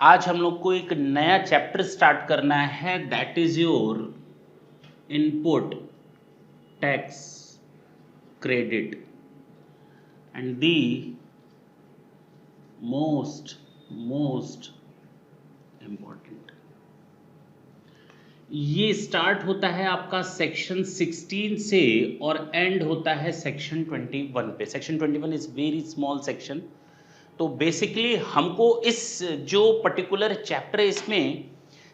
आज हम लोग को एक नया चैप्टर स्टार्ट करना है, that is your input tax credit and the most important. ये स्टार्ट होता है आपका सेक्शन 16 से और एंड होता है सेक्शन 21 पे। Section 21 is very small section. तो बेसिकली हमको इस जो पर्टिकुलर चैप्टर है इसमें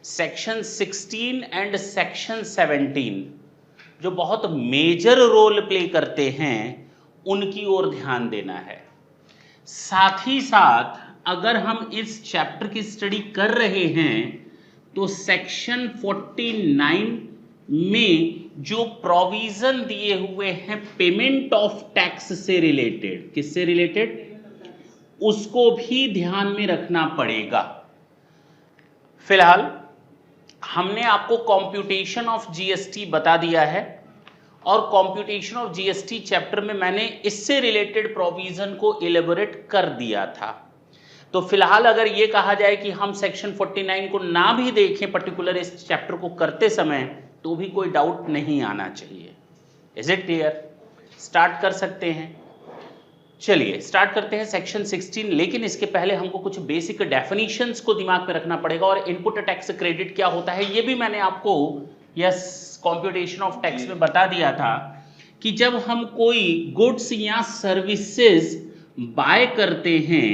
सेक्शन 16 एंड सेक्शन 17 जो बहुत मेजर रोल प्ले करते हैं उनकी ओर ध्यान देना है। साथ ही साथ अगर हम इस चैप्टर की स्टडी कर रहे हैं तो सेक्शन 49 में जो प्रोविजन दिए हुए हैं पेमेंट ऑफ टैक्स से रिलेटेड, किससे रिलेटेड, उसको भी ध्यान में रखना पड़ेगा। फिलहाल हमने आपको कंप्यूटेशन ऑफ जीएसटी बता दिया है और कंप्यूटेशन ऑफ जीएसटी चैप्टर में मैंने इससे रिलेटेड प्रोविजन को इलेबोरेट कर दिया था। तो फिलहाल अगर ये कहा जाए कि हम सेक्शन 49 को ना भी देखें पर्टिकुलर इस चैप्टर को करते समय तो भी कोई डाउट नहीं आना चाहिए। Is it clear? स्टार्ट कर सकते हैं। चलिए स्टार्ट करते हैं सेक्शन 16, लेकिन इसके पहले हमको कुछ बेसिक डेफिनेशंस को दिमाग में रखना पड़ेगा। और इनपुट टैक्स क्रेडिट क्या होता है ये भी मैंने आपको कंप्यूटेशन ऑफ टैक्स में बता दिया था कि जब हम कोई गुड्स या सर्विसेज बाय करते हैं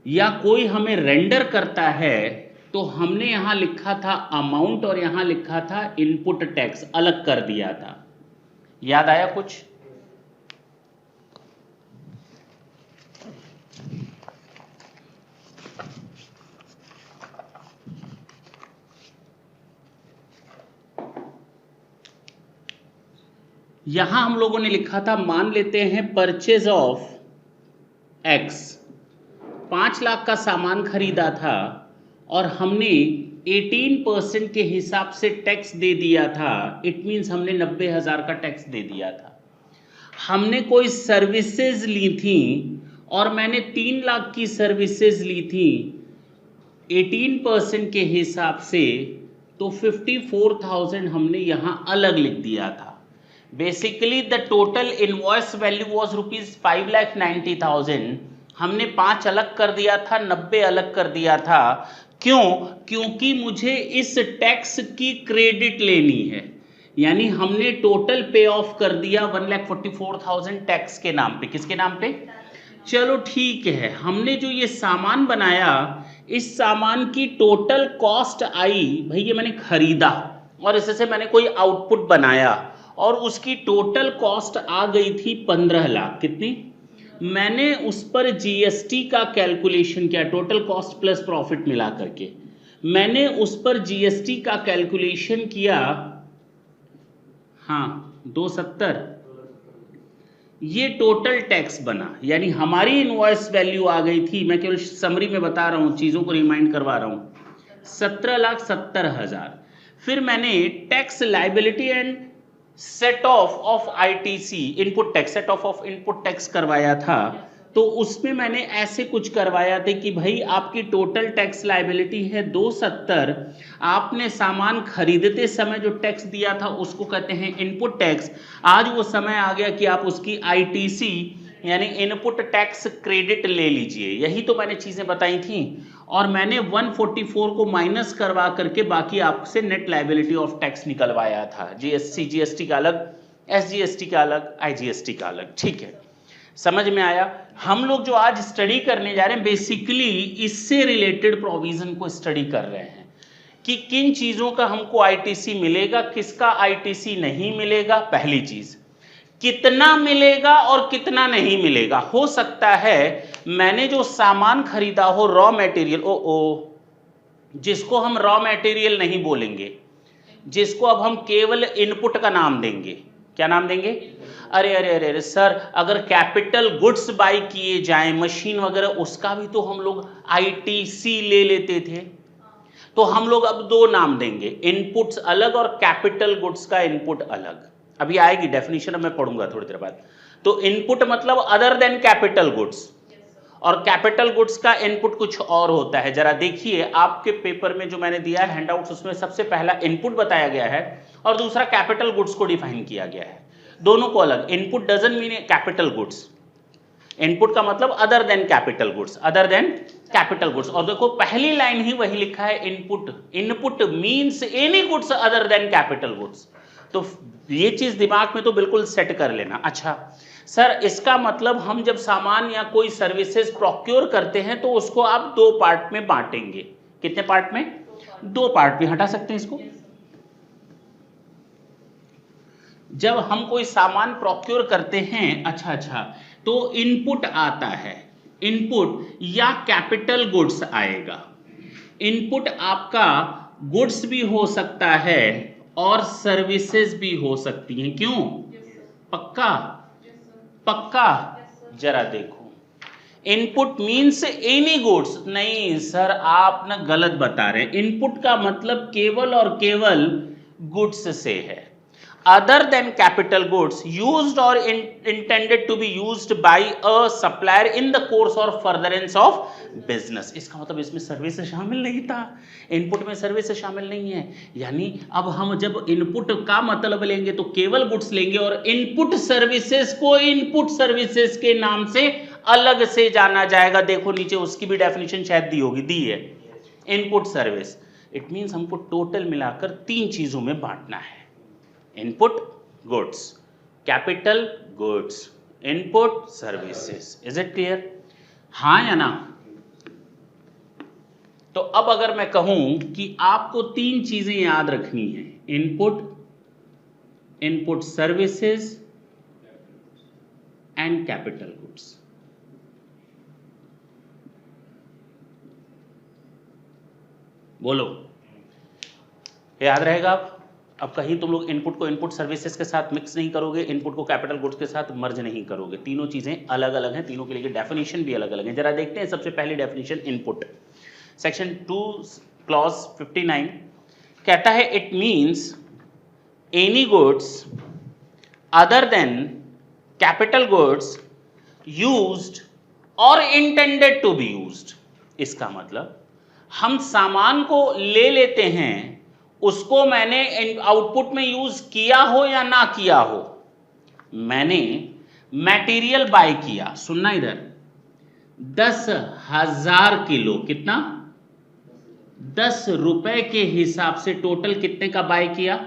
या कोई हमें रेंडर करता है तो हमने यहां लिखा था अमाउंट और यहां लिखा था इनपुट टैक्स, अलग कर दिया था। याद आया कुछ? यहां हम लोगों ने लिखा था, मान लेते हैं परचेज ऑफ एक्स, 5 लाख का सामान खरीदा था और हमने 18% के हिसाब से टैक्स दे दिया था। इट मीन्स हमने 90,000 का टैक्स दे दिया था। हमने कोई सर्विसेज ली थी और मैंने 3 लाख की सर्विसेज ली थी 18% के हिसाब से, तो 54,000 हमने यहां अलग लिख दिया था। Basically the total invoice value was ₹5,90,000। हमने 5 अलग कर दिया था, 90 अलग कर दिया था। क्यों? क्योंकि मुझे इस टैक्स की क्रेडिट लेनी है। यानी हमने टोटल पे ऑफ कर दिया 1,44,000 टैक्स के नाम पे। किसके नाम पे? चलो ठीक है, हमने जो ये सामान बनाया इस सामान की टोटल कॉस्ट आई, भाई ये मैंने खरीदा और इससे मैंने कोई आउटपुट बनाया और उसकी टोटल कॉस्ट आ गई थी 15 लाख। कितनी? मैंने उस पर जीएसटी का कैलकुलेशन किया, टोटल कॉस्ट प्लस प्रॉफिट मिला करके मैंने उस पर जीएसटी का कैलकुलेशन किया, हाँ 270। ये टोटल टैक्स बना, यानी हमारी इनवॉइस वैल्यू आ गई थी, मैं केवल समरी में बता रहा हूं, चीजों को रिमाइंड करवा रहा हूं, 17,70,000। फिर मैंने tax liability and set of ITC input tax, set of input tax करवाया था। तो उसमें मैंने ऐसे कुछ करवाया था कि भाई आपकी टोटल टैक्स लाइबिलिटी है 270, आपने सामान खरीदते समय जो टैक्स दिया था उसको कहते हैं इनपुट टैक्स। आज वो समय आ गया कि आप उसकी आईटीसी यानी इनपुट टैक्स क्रेडिट ले लीजिए। यही तो मैंने चीजें बताई थी और मैंने 144 को माइनस करवा करके बाकी आपसे नेट लायबिलिटी ऑफ टैक्स निकलवाया था। जीएसटी का अलग, एसजीएसटी का अलग, आईजीएसटी का अलग। ठीक है, समझ में आया? हम लोग जो आज स्टडी करने जा रहे हैं बेसिकली इससे रिलेटेड प्रोविजन को स्टडी कर रहे हैं कि किन चीजों का हमको आईटीसी मिलेगा, किसका आईटीसी नहीं मिलेगा। पहली चीज, कितना मिलेगा और कितना नहीं मिलेगा। हो सकता है मैंने जो सामान खरीदा हो रॉ मटेरियल, जिसको हम रॉ मटेरियल नहीं बोलेंगे, जिसको अब हम केवल इनपुट का नाम देंगे। क्या नाम देंगे? अरे अरे अरे अरे सर, अगर कैपिटल गुड्स बाय किए जाएं, मशीन वगैरह, उसका भी तो हम लोग आईटीसी ले लेते थे। तो हम लोग अब 2 नाम देंगे, इनपुट्स अलग और कैपिटल गुड्स का इनपुट अलग। अभी आएगी डेफिनेशन, मैं पढ़ूंगा थोड़ी देर बाद। तो इनपुट मतलब अदर देन कैपिटल गुड्स और कैपिटल गुड्स का इनपुट कुछ और होता है। जरा देखिए आपके पेपर में जो मैंने दिया है हैंडआउट्स, उसमें सबसे पहला इनपुट बताया गया है और दूसरा कैपिटल गुड्स को डिफाइन किया गया है, दोनों को अलग। Input doesn't mean capital goods, input का मतलब other than capital goods, other than capital goods. और देखो पहली लाइन ही वही लिखा है input, input means any goods other than capital goods. तो ये चीज दिमाग में तो बिल्कुल सेट कर लेना। अच्छा सर, इसका मतलब हम जब सामान या कोई सर्विसेज प्रोक्योर करते हैं तो उसको आप दो पार्ट में बांटेंगे। कितने पार्ट में? दो पार्ट में। हटा सकते हैं इसको। जब हम कोई सामान प्रोक्योर करते हैं, अच्छा, तो इनपुट आता है, इनपुट या कैपिटल गुड्स आएगा। इनपुट आपका गुड्स भी हो सकता है और सर्विसेज भी हो सकती हैं। क्यों? पक्का? पक्का? जरा देखो, इनपुट मींस एनी गुड्स। नहीं सर, आप ना गलत बता रहे हैं। इनपुट का मतलब केवल और केवल गुड्स से है। other than capital goods used or intended to be used by a supplier in the course or furtherance of business। इसका मतलब इसमें सर्विस शामिल नहीं था, इनपुट में सर्विस शामिल नहीं है। यानी अब हम जब इनपुट का मतलब लेंगे तो केवल गुड्स लेंगे और इनपुट सर्विसेज को इनपुट सर्विसेज के नाम से अलग से जाना जाएगा। देखो नीचे उसकी भी डेफिनेशन शायद दी होगी, दी है, इनपुट सर्विस। इट मींस हमको टोटल मिलाकर तीन चीजों में बांटना है, input goods, capital goods, input services. Is it clear? हाँ या ना? तो अब अगर मैं कहूं कि आपको तीन चीजें याद रखनी है, input, input services and capital goods. बोलो, याद रहेगा? अब कहीं तुम लोग इनपुट को इनपुट सर्विसेज के साथ मिक्स नहीं करोगे, इनपुट को कैपिटल गुड्स के साथ मर्ज नहीं करोगे। तीनों चीजें अलग अलग हैं, तीनों के लिए डेफिनेशन भी अलग अलग है। जरा देखते हैं सबसे पहली डेफिनेशन इनपुट। सेक्शन 2 क्लॉज 59 कहता है it means any goods other than capital goods used or intended to be used. इसका मतलब हम सामान को ले लेते हैं, उसको मैंने आउटपुट में यूज किया हो या ना किया हो, मैंने मटेरियल बाय किया, सुनना इधर, 10,000 किलो, कितना? 10 रुपए के हिसाब से टोटल कितने का बाय किया,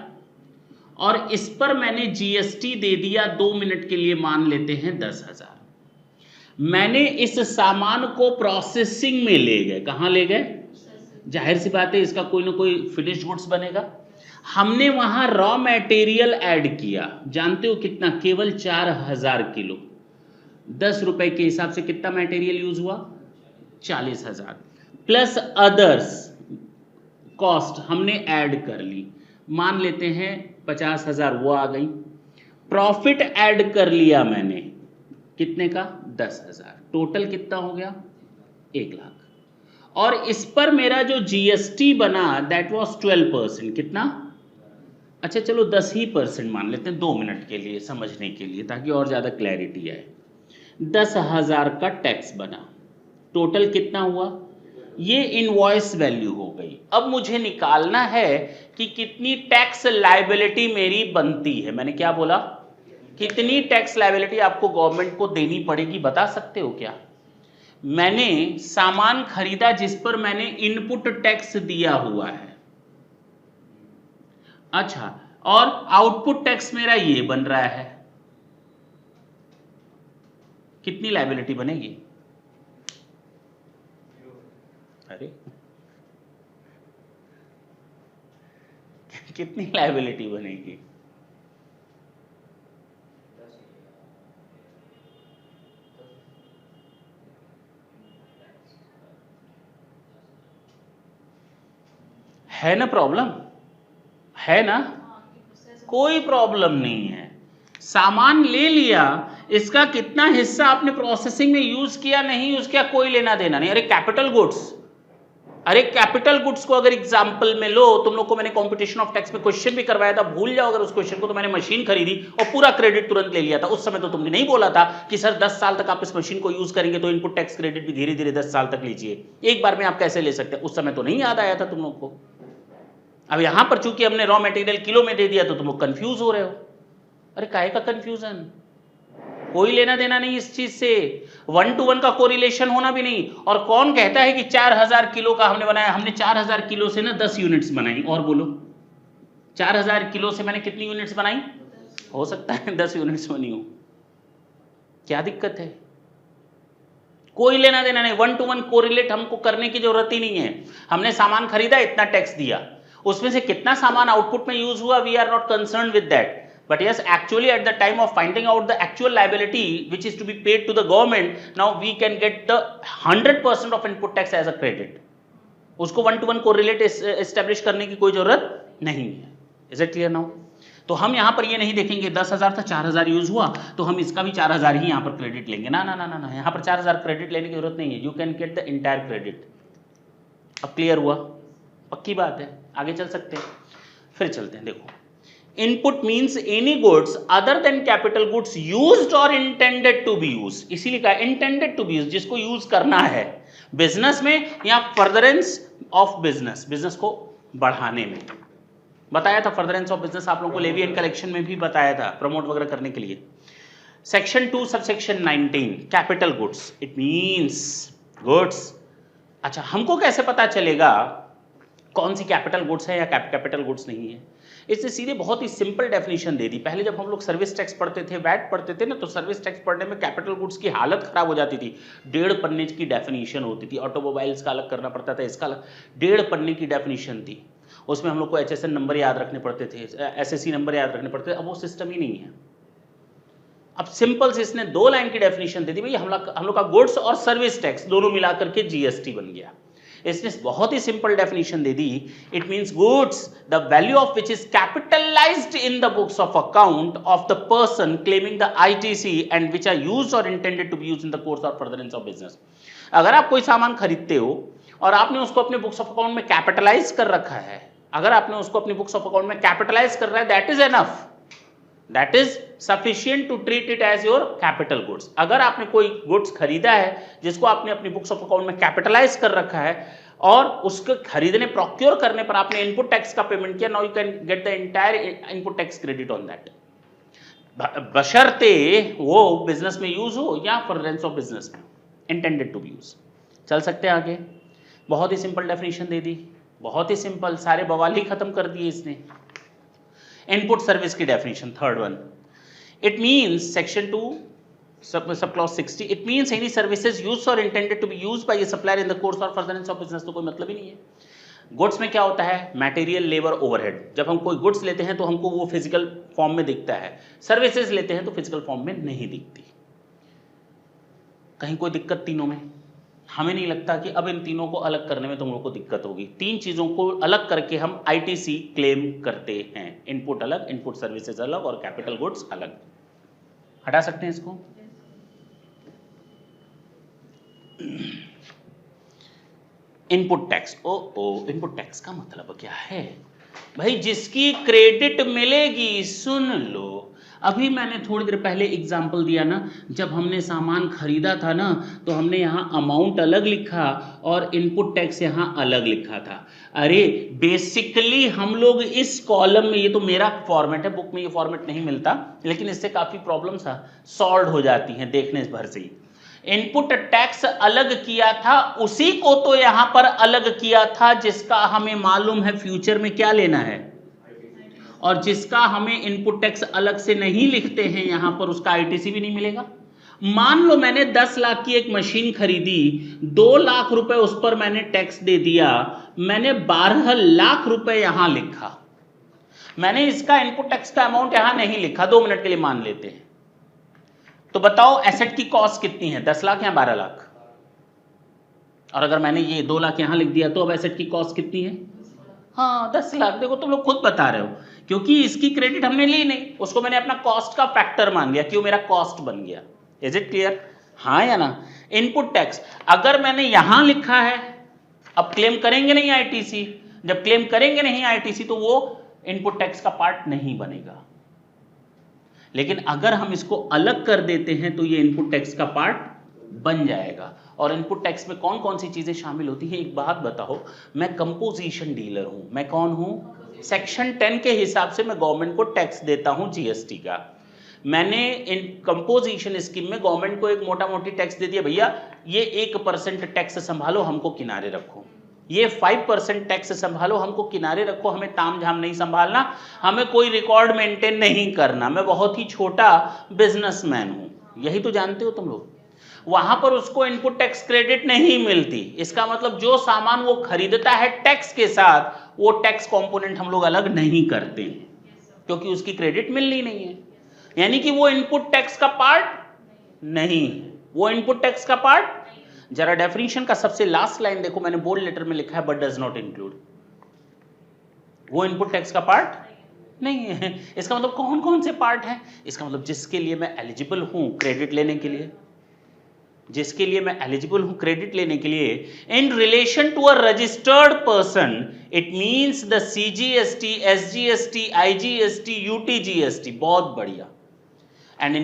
और इस पर मैंने जीएसटी दे दिया 2 मिनट के लिए, मान लेते हैं 10,000। मैंने इस सामान को प्रोसेसिंग में ले गए, कहां ले गए? जाहिर सी बात है इसका कोई ना कोई फिनिश्ड गुड्स बनेगा। हमने वहां रॉ मटेरियल ऐड किया, जानते हो कितना? केवल 4,000 किलो। 10 रुपए के हिसाब से कितना मटेरियल यूज हुआ? 40,000 प्लस अदर्स कॉस्ट हमने ऐड कर ली, मान लेते हैं 50,000 वो आ गई। प्रॉफिट ऐड कर लिया मैंने, कितने का? 10,000। टोटल कितना हो गया? 1 लाख। और इस पर मेरा जो जीएसटी बना दैट वाज 12%। कितना? अच्छा चलो 10% मान लेते हैं 2 मिनट के लिए समझने के लिए, ताकि और ज्यादा क्लैरिटी आए। 10,000 का टैक्स बना, टोटल कितना हुआ? ये इनवॉइस वैल्यू हो गई। अब मुझे निकालना है कि कितनी टैक्स लायबिलिटी मेरी बनती है। मैंने क्या बोला? कितनी टैक्स लायबिलिटी आपको गवर्नमेंट को देनी पड़ेगी, बता सकते हो क्या? मैंने सामान खरीदा जिस पर मैंने इनपुट टैक्स दिया हुआ है, अच्छा, और आउटपुट टैक्स मेरा ये बन रहा है, कितनी लायबिलिटी बनेगी? अरे कितनी लायबिलिटी बनेगी? है ना प्रॉब्लम? है ना? कोई प्रॉब्लम नहीं है। सामान ले लिया, इसका कितना हिस्सा आपने प्रोसेसिंग में यूज किया नहीं यूज किया कोई लेना देना नहीं। अरे कैपिटल गुड्स, अरे कैपिटल गुड्स को अगर एग्जांपल में लो, तुम लोग को मैंने कॉम्पिटिशन ऑफ टैक्स में क्वेश्चन भी करवाया था, भूल जाओ अगर उस क्वेश्चन को, तो मैंने मशीन खरीदी और पूरा क्रेडिट तुरंत ले लिया था। उस समय तो तुमने नहीं बोला था कि सर 10 साल तक आप इस मशीन को यूज करेंगे तो इनपुट टैक्स क्रेडिट भी धीरे धीरे 10 साल तक लीजिए, एक बार में आप कैसे ले सकते हैं? उस समय तो नहीं याद आया था तुम लोग को। अब यहां पर चूंकि हमने रॉ मटेरियल किलो में दे दिया तो तुम लोग कंफ्यूज हो रहे हो। अरे काहे का कंफ्यूजन, कोई लेना देना नहीं इस चीज से, 1 to 1 का कोरिलेशन होना भी नहीं। और कौन कहता है कि 4000 किलो का हमने बनाया? हमने 4000 किलो से ना 10 यूनिट्स बनाई। और बोलो 4000 किलो से मैंने कितनी यूनिट्स बनाई? हो सकता है 10 यूनिट्स बनी हो, क्या दिक्कत है? कोई लेना देना नहीं, 1 to 1 कोरिलेट हमको करने की जरूरत ही नहीं है। हमने सामान खरीदा, इतना टैक्स दिया, उसमें से कितना सामान आउटपुट में यूज हुआ, we are not concern with that. But yes, actually at the time of finding out the actual liability which is to be paid to the government, now we can get the 100% of input tax as a credit. उसको 1 to 1 correlate establish करने की कोई जरूरत नहीं है। Is it clear now? तो हम यहाँ पर ये नहीं देखेंगे 10,000 था 4,000 यूज हुआ तो हम इसका भी 4,000 ही यहाँ पर क्रेडिट लेंगे, ना ना ना ना ना, यहाँ पर 4,000 क्रेडिट लेने की जरूरत नहीं है। You can get the entire credit. अब क्लियर हुआ? पक्की बात है, आगे चल सकते हैं। फिर चलते हैं, देखो Input means any goods other than capital goods used or intended to be used, इसीलिए कहा intended to be used, जिसको यूज करना है बिजनेस में या फर्दरेंस ऑफ बिजनेस, बिजनेस को बढ़ाने में। बताया था फर्दरेंस ऑफ बिजनेस आप लोगों को लेवी एंड कलेक्शन में भी बताया था, प्रमोट वगैरह करने के लिए। Section 2 subsection 19 capital goods, it means goods. अच्छा, हमको कैसे पता चलेगा कौन सी कैपिटल गुड्स है या कैपिटल गुड्स नहीं है? इसने सीधे बहुत ही सिंपल डेफिनेशन दे दी। पहले जब हम लोग सर्विस टैक्स पढ़ते थे, वैट पढ़ते थे ना, तो सर्विस टैक्स पढ़ने में कैपिटल गुड्स की हालत खराब हो जाती थी। 1.5 पन्ने की डेफिनेशन होती थी, ऑटोमोबाइल्स का अलग करना पड़ता था, इसका अलग 1.5 पन्ने की डेफिनेशन थी। उसमें हम लोग को HSN नंबर याद रखने पड़ते थे, SSC नंबर याद रखने पड़ते थे। अब वो सिस्टम ही नहीं है। अब सिंपल से इसने 2 लाइन की डेफिनेशन दे दी, भाई हम लोग का गुड्स और सर्विस टैक्स दोनों मिलाकर के GST बन गया। इसने बहुत ही सिंपल डेफिनेशन दे दी, it means goods the value of which is capitalized in the books of account of the person claiming the ITC and which are used or intended to be used in the course or furtherance of business. अगर आप कोई सामान खरीदते हो और आपने उसको अपने बुक्स ऑफ अकाउंट में कैपिटलाइज कर रखा है, अगर आपने उसको अपनी बुक्स ऑफ अकाउंट में कैपिटलाइज कर रहा है, that is enough, that is sufficient to treat it as your capital goods. अगर आपने कोई गुड्स खरीदा है जिसको आपने अपनी बुक्स ऑफ अकाउंट में कैपिटलाइज कर रखा है और उसके खरीदने प्रोक्योर करने पर आपने इनपुट टैक्स का पेमेंट किया, now you can get the entire input tax credit on that, बशर्ते वो बिजनेस में यूज हो या फर्दरेंस ऑफ बिजनेस में इंटेंडेड टू बी यूज। चल सकते हैं आगे। बहुत ही सिंपल डेफिनेशन दे दी, बहुत ही सिंपल, सारे बवाल ही खत्म कर दिए इसने। इनपुट सर्विस की definition, third one, it means section 2 sub clause 60, it means any services used or intended to be used by a supplier in the course or furtherance of business. तो कोई मतलब ही नहीं है। गुड्स में क्या होता है? Material, labour, overhead. जब हम कोई गुड्स लेते हैं तो हमको वो फिजिकल फॉर्म में दिखता है, सर्विसेज लेते हैं तो फिजिकल फॉर्म में नहीं दिखती। कहीं कोई दिक्कत तीनों में? हमें नहीं लगता कि अब इन तीनों को अलग करने में तुम लोग को दिक्कत होगी। 3 चीजों को अलग करके हम ITC क्लेम करते हैं, इनपुट अलग, इनपुट सर्विसेज अलग और कैपिटल गुड्स अलग। हटा सकते हैं इसको। इनपुट टैक्स, इनपुट टैक्स का मतलब क्या है भाई? जिसकी क्रेडिट मिलेगी, सुन लो, अभी मैंने थोड़ी देर पहले एग्जाम्पल दिया ना, जब हमने सामान खरीदा था ना तो हमने यहाँ अमाउंट अलग लिखा और इनपुट टैक्स यहाँ अलग लिखा था। अरे बेसिकली हम लोग इस कॉलम में, ये तो मेरा फॉर्मेट है, बुक में ये फॉर्मेट नहीं मिलता, लेकिन इससे काफी प्रॉब्लम्स सॉल्व हो जाती हैं देखने भर से ही। इनपुट टैक्स अलग किया था, उसी को तो यहां पर अलग किया था जिसका हमें मालूम है फ्यूचर में क्या लेना है, और जिसका हमें इनपुट टैक्स अलग से नहीं लिखते हैं यहां पर, उसका ITC भी नहीं मिलेगा। मान लो मैंने 10 लाख की एक मशीन खरीदी, 2 लाख रुपए उस पर मैंने टैक्स दे दिया, मैंने 12 लाख रुपए यहां लिखा, मैंने इसका इनपुट टैक्स का अमाउंट यहां नहीं लिखा। 2 मिनट के लिए मान लेते हैं, तो बताओ एसेट की कॉस्ट कितनी है, 10 लाख या 12 लाख? और अगर मैंने ये 2 लाख यहां लिख दिया तो अब एसेट की कॉस्ट कितनी है? हाँ 10 लाख। देखो तुम लोग खुद बता रहे हो, क्योंकि इसकी क्रेडिट हमने ली नहीं, उसको मैंने अपना कॉस्ट का फैक्टर मान लिया, क्यों, मेरा कॉस्ट बन गया। Is it clear? हाँ या ना? इनपुट टैक्स अगर मैंने यहां लिखा है अब क्लेम करेंगे नहीं आईटीसी, जब क्लेम करेंगे नहीं आईटीसी तो वो इनपुट टैक्स का पार्ट नहीं बनेगा। लेकिन अगर हम इसको अलग कर देते हैं तो ये इनपुट टैक्स का पार्ट बन जाएगा। और इनपुट टैक्स में कौन कौन सी चीजें शामिल होती हैं, एक बात बताओ, मैं कंपोजिशन डीलर हूं, मैं कौन हूं, सेक्शन 10 के हिसाब से मैं गवर्नमेंट को टैक्स देता हूं जीएसटी का। मैंने इन कंपोजिशन स्कीम में गवर्नमेंट को एक मोटा मोटी टैक्स दे दिया, भैया ये 1% टैक्स संभालो, हमको किनारे रखो, ये 5% टैक्स संभालो, हमको किनारे रखो, हमें ताम झाम नहीं संभालना, हमें कोई रिकॉर्ड मेंटेन नहीं करना, मैं बहुत ही छोटा बिजनेसमैन हूं, यही तो जानते हो तुम लोग। वहां पर उसको इनपुट टैक्स क्रेडिट नहीं मिलती। इसका मतलब जो सामान वो खरीदता है टैक्स के साथ, वो टैक्स कंपोनेंट हम लोग अलग नहीं करते क्योंकि उसकी क्रेडिट मिलनी नहीं है, यानी कि वो इनपुट टैक्स का पार्ट नहीं, वो इनपुट टैक्स का पार्ट। जरा डेफिनेशन का सबसे लास्ट लाइन देखो, मैंने बोल्ड लेटर में लिखा है बट डज नॉट इंक्लूड, वो इनपुट टैक्स का पार्ट नहीं है। इसका मतलब कौन कौन से पार्ट हैं, इसका मतलब जिसके लिए मैं एलिजिबल हूं क्रेडिट लेने के लिए, जिसके लिए मैं एलिजिबल हूं क्रेडिट लेने के लिए, in relation to a registered person, it means the CGST, SGST, IGST, UTGST, बहुत बढ़िया, एंड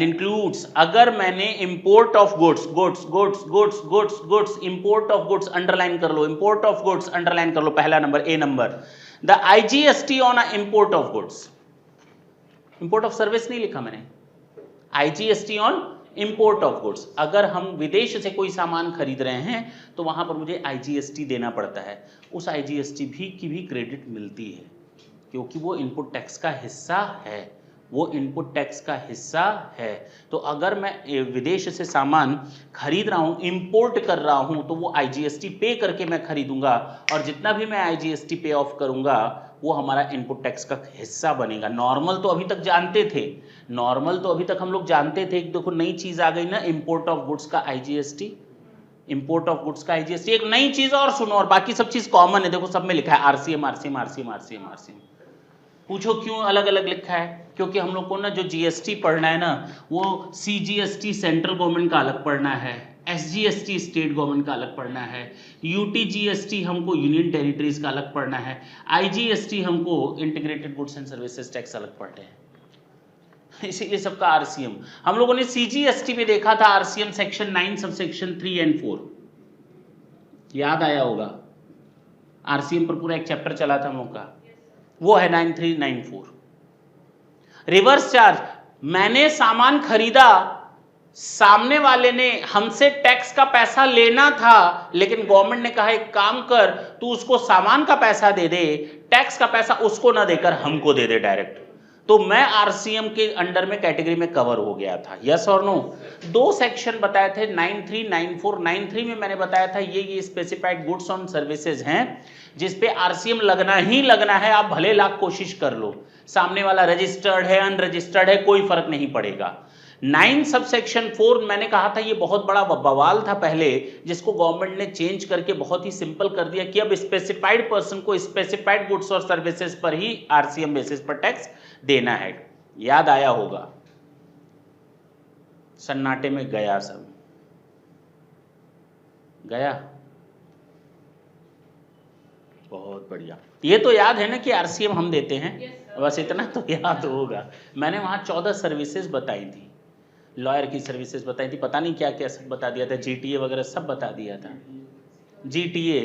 इंक्लूड्स अगर मैंने import of goods, import of goods underline कर लो, इंपोर्ट ऑफ गुड्स अंडरलाइन कर लो, पहला number, A number, the IGST on a import of goods, import of service नहीं लिखा मैंने, IGST on import of goods. अगर हम विदेश से कोई सामान खरीद रहे हैं तो वहां पर मुझे आईजीएसटी देना पड़ता है, उस आईजीएसटी की भी क्रेडिट मिलती है क्योंकि वो इनपुट टैक्स का हिस्सा है, वो इनपुट टैक्स का हिस्सा है। तो अगर मैं विदेश से सामान खरीद रहा हूं, इंपोर्ट कर रहा हूं, तो वो आईजीएसटी पे करके मैं खरीदूंगा और जितना भी मैं आईजीएसटी पे ऑफ करूंगा वो हमारा इनपुट टैक्स का हिस्सा बनेगा। नॉर्मल तो अभी तक जानते थे, नॉर्मल तो अभी तक हम लोग जानते थे, देखो नई चीज आ गई ना, इंपोर्ट ऑफ गुड्स का आईजीएसटी, इंपोर्ट ऑफ गुड्स का आईजीएसटी, एक नई चीज और सुनो, और बाकी सब चीज कॉमन है, देखो सब में लिखा है RCM RCM RCM RCM RCM. पूछो क्यों अलग अलग लिखा है, क्योंकि हम लोग को ना जो जीएसटी पढ़ना है ना, वो सीजीएसटी सेंट्रल गवर्नमेंट का अलग पढ़ना है, एसजीएसटी स्टेट गवर्नमेंट का अलग पढ़ना है, यूटीजीएसटी हमको यूनियन टेरिटरीज का अलग पढ़ना है, आईजीएसटी हमको integrated goods and services tax अलग पढ़ने हैं, इसीलिए सबका आरसीएम। हम लोगों ने सीजीएसटी में देखा था RCM section 9 sub section 3 and 4, याद आया होगा, आरसीएम पर पूरा एक चैप्टर चला था हम लोग का, वो है 9394। रिवर्स चार्ज, मैंने सामान खरीदा, सामने वाले ने हमसे टैक्स का पैसा लेना था, लेकिन गवर्नमेंट ने कहा एक काम कर, तू उसको सामान का पैसा दे दे, टैक्स का पैसा उसको ना देकर हमको दे दे डायरेक्ट, तो मैं आरसीएम के अंडर में कैटेगरी में कवर हो गया था, यस और नो। दो सेक्शन बताए थे 9394, 93 में मैंने बताया था ये स्पेसिफाइड गुड्स ऑन सर्विसेज हैं जिसपे आरसीएम लगना ही लगना है, आप भले लाख कोशिश कर लो, सामने वाला रजिस्टर्ड है अनरजिस्टर्ड है कोई फर्क नहीं पड़ेगा। 9 सब सेक्शन 4 मैंने कहा था ये बहुत बड़ा बवाल था पहले, जिसको गवर्नमेंट ने चेंज करके बहुत ही सिंपल कर दिया कि अब स्पेसिफाइड पर्सन को स्पेसिफाइड गुड्स और सर्विसेज पर ही आरसीएम बेसिस पर टैक्स देना है, याद आया होगा। सन्नाटे में गया, सब गया, बहुत बढ़िया। ये तो याद है ना कि आरसीएम हम देते हैं, बस इतना तो याद होगा। मैंने वहां 14 सर्विसेज बताई थी, लॉयर की सर्विसेज बताई थी, पता नहीं क्या क्या सब बता दिया था, जीटीए वगैरह सब बता दिया था, जीटीए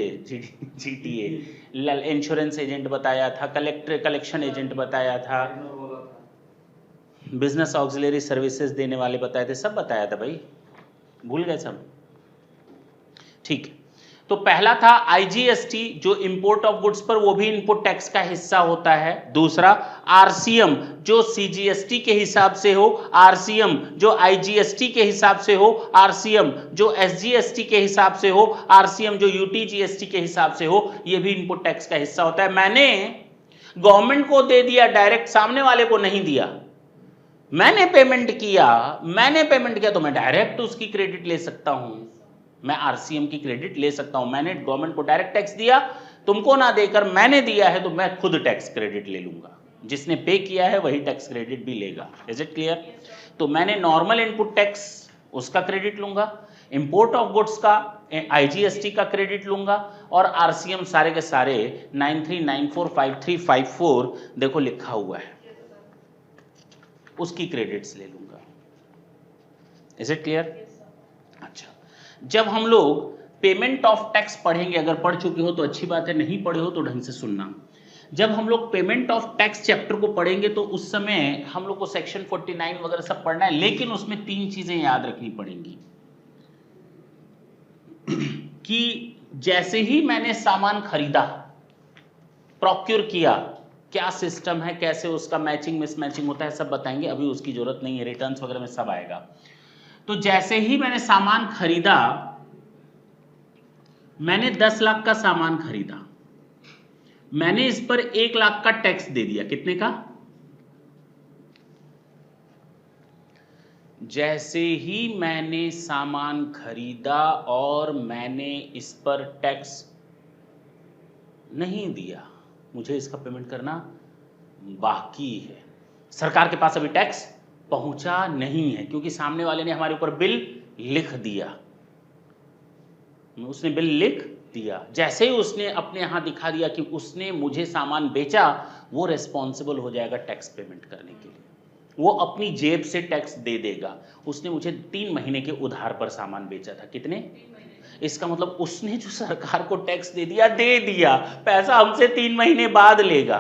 इंश्योरेंस एजेंट बताया था, कलेक्शन एजेंट बताया था, बिजनेस ऑक्सिलरी सर्विसेज देने वाले बताए थे, सब बताया था भाई, भूल गए सब, ठीक। तो पहला था आईजीएसटी जो इंपोर्ट ऑफ गुड्स पर, वो भी इनपुट टैक्स का हिस्सा होता है। दूसरा आरसीएम जो सीजीएसटी के हिसाब से हो, आरसीएम जो आईजीएसटी के हिसाब से हो, आरसीएम जो एसजीएसटी के हिसाब से हो, आरसीएम जो यूटीजीएसटी के हिसाब से हो, ये भी इनपुट टैक्स का हिस्सा होता है। मैंने गवर्नमेंट को दे दिया डायरेक्ट, सामने वाले को नहीं दिया, मैंने पेमेंट किया तो मैं डायरेक्ट उसकी क्रेडिट ले सकता हूं, मैं आरसीएम की क्रेडिट ले सकता हूं। मैंने गवर्नमेंट को डायरेक्ट टैक्स दिया, तुमको ना देकर मैंने दिया है, तो मैं खुद टैक्स क्रेडिट ले लूंगा, जिसने पे किया है वही टैक्स क्रेडिट भी लेगा। Is it clear? तो मैंने नॉर्मल इनपुट टैक्स उसका क्रेडिट लूंगा, इंपोर्ट ऑफ गुड्स का आईजीएसटी का क्रेडिट लूंगा और आरसीएम सारे के सारे 93945354 देखो लिखा हुआ है, उसकी क्रेडिट्स ले लूंगा। Is it clear? अच्छा, जब हम लोग पेमेंट ऑफ टैक्स पढ़ेंगे, अगर पढ़ चुके हो तो अच्छी बात है, नहीं पढ़े हो तो ढंग से सुनना। जब हम लोग पेमेंट ऑफ टैक्स चैप्टर को पढ़ेंगे तो उस समय हम लोग को सेक्शन 49 वगैरह सब पढ़ना है, लेकिन उसमें 3 चीजें याद रखनी पड़ेंगी कि जैसे ही मैंने सामान खरीदा, प्रोक्योर किया, क्या सिस्टम है, कैसे उसका मैचिंग मिसमैचिंग होता है, सब बताएंगे, अभी उसकी जरूरत नहीं है, रिटर्न्स वगैरह में सब आएगा। तो जैसे ही मैंने सामान खरीदा, मैंने 10 लाख का सामान खरीदा, मैंने इस पर 1 लाख का टैक्स दे दिया। कितने का? जैसे ही मैंने सामान खरीदा और मैंने इस पर टैक्स नहीं दिया, मुझे इसका पेमेंट करना बाकी है। सरकार के पास अभी टैक्स पहुंचा नहीं है क्योंकि सामने वाले ने हमारे ऊपर बिल लिख दिया, उसने बिल लिख दिया। जैसे ही उसने अपने यहां दिखा दिया कि उसने मुझे सामान बेचा, वो रेस्पॉन्सिबल हो जाएगा टैक्स पेमेंट करने के लिए, वो अपनी जेब से टैक्स दे देगा। उसने मुझे 3 महीने के उधार पर सामान बेचा था। कितने? इसका मतलब उसने जो सरकार को टैक्स दे दिया, पैसा हमसे 3 महीने बाद लेगा,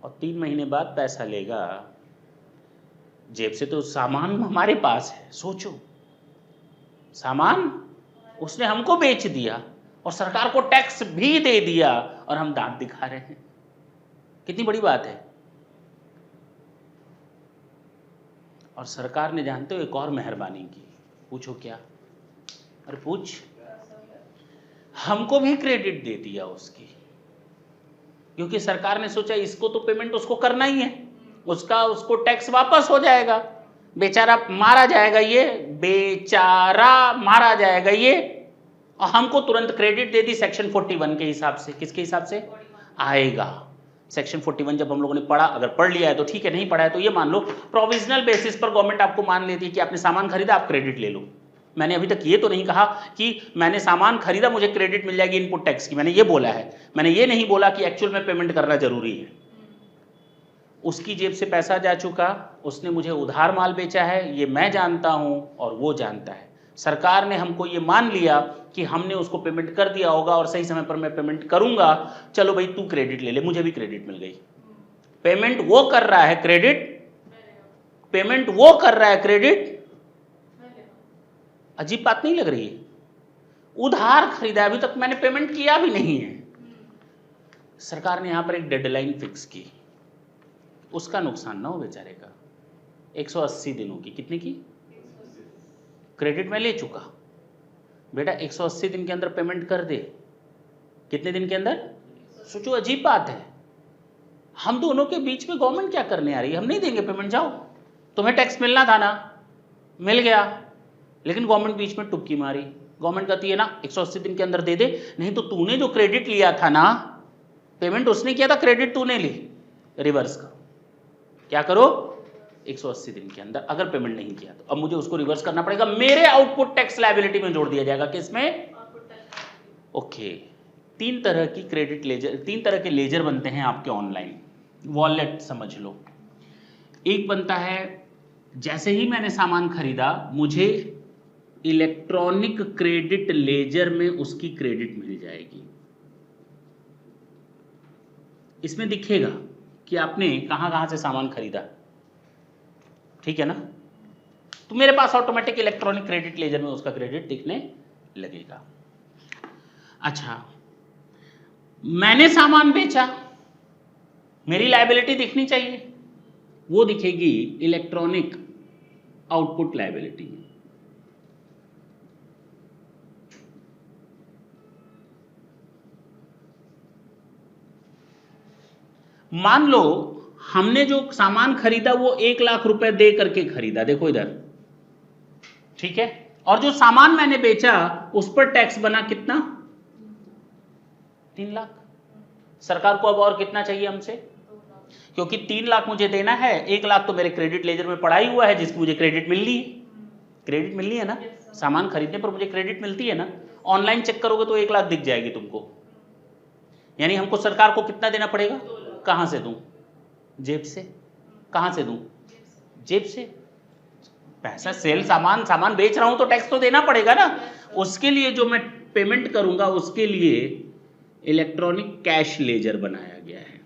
और 3 महीने बाद पैसा लेगा, जेब से तो सामान हमारे पास है। सोचो, सामान उसने हमको बेच दिया और सरकार को टैक्स भी दे दिया और हम दांत दिखा रहे हैं। कितनी बड़ी बात है। और सरकार ने, जानते हो, एक और मेहरबानी की। पूछो क्या? अरे पूछ। हमको भी क्रेडिट दे दिया उसकी, क्योंकि सरकार ने सोचा इसको तो पेमेंट उसको करना ही है, उसको टैक्स वापस हो जाएगा, बेचारा मारा जाएगा, ये बेचारा मारा जाएगा ये, और हमको तुरंत क्रेडिट दे दी सेक्शन 41 के हिसाब से। किसके हिसाब से आएगा? सेक्शन 41 जब हम लोगों ने पढ़ा, अगर पढ़ लिया है तो ठीक है, नहीं पढ़ा है तो ये मान लो प्रोविजनल बेसिस पर गवर्नमेंट आपको मान लेती है कि आपने सामान खरीदा, आप क्रेडिट ले लो। मैंने अभी तक ये तो नहीं कहा कि मैंने सामान खरीदा मुझे क्रेडिट मिल जाएगी इनपुट टैक्स की, मैंने ये बोला है। मैंने ये नहीं बोला कि एक्चुअल में पेमेंट करना जरूरी है। उसकी जेब से पैसा जा चुका, उसने मुझे उधार माल बेचा है, ये मैं जानता हूं और वो जानता है। सरकार ने हमको ये मान लिया कि हमने उसको पेमेंट कर दिया होगा और सही समय पर मैं पेमेंट करूंगा, चलो भाई तू क्रेडिट ले ले, मुझे भी क्रेडिट मिल गई। पेमेंट वो कर रहा है, क्रेडिट पेमेंट वो कर रहा है, क्रेडिट। अजीब बात नहीं लग रही है? उधार खरीदा, अभी तक मैंने पेमेंट किया भी नहीं है। सरकार ने यहां पर एक डेडलाइन फिक्स की, उसका नुकसान ना हो बेचारे का। 180 दिनों की। कितने की? क्रेडिट में ले चुका बेटा, 180 दिन के अंदर पेमेंट कर दे। कितने दिन के अंदर? सोचो, अजीब बात है। हम दोनों के बीच में गवर्नमेंट क्या करने आ रही है? हम नहीं देंगे पेमेंट, जाओ, तुम्हें टैक्स मिलना था ना, मिल गया। लेकिन गवर्नमेंट बीच में टुपकी मारी। गवर्नमेंट कहती है ना 180 दिन के अंदर दे दे, नहीं तो तूने जो क्रेडिट लिया था ना, पेमेंट उसने किया था, क्रेडिट तूने ली, रिवर्स करो। क्या करो? 180 दिन के अंदर अगर पेमेंट नहीं किया तो अब मुझे उसको रिवर्स करना पड़ेगा, मेरे आउटपुट टैक्स लायबिलिटी में जोड़ दिया जाएगा। किसमें? ओके। 3 तरह की क्रेडिट लेजर, 3 तरह के लेजर बनते हैं आपके ऑनलाइन, वॉलेट समझ लो। एक बनता है, जैसे ही मैंने सामान खरीदा मुझे इलेक्ट्रॉनिक क्रेडिट लेजर में उसकी क्रेडिट मिल जाएगी। इसमें दिखेगा कि आपने कहां से सामान खरीदा, ठीक है ना? तो मेरे पास ऑटोमेटिक इलेक्ट्रॉनिक क्रेडिट लेजर में उसका क्रेडिट दिखने लगेगा। अच्छा, मैंने सामान बेचा, मेरी लायबिलिटी दिखनी चाहिए, वो दिखेगी इलेक्ट्रॉनिक आउटपुट लायबिलिटी में। मान लो हमने जो सामान खरीदा वो 1 लाख रुपए दे करके खरीदा, देखो इधर, ठीक है, और जो सामान मैंने बेचा उस पर टैक्स बना कितना? 3 लाख। सरकार को अब और कितना चाहिए हमसे? क्योंकि 3 लाख मुझे देना है, 1 लाख तो मेरे क्रेडिट लेजर में पड़ा ही हुआ है जिसकी मुझे क्रेडिट मिल ली। क्रेडिट मिलनी है ना, सामान खरीदने पर मुझे क्रेडिट मिलती है ना। ऑनलाइन चेक करोगे तो 1 लाख दिख जाएगी तुमको, यानी हमको सरकार को कितना देना पड़ेगा? कहां से दूं? जेब से। कहां से दूं? जेब से। पैसा सेल सामान बेच रहा हूं तो टैक्स तो देना पड़ेगा ना। उसके लिए जो मैं पेमेंट करूंगा उसके लिए इलेक्ट्रॉनिक कैश लेजर बनाया गया है।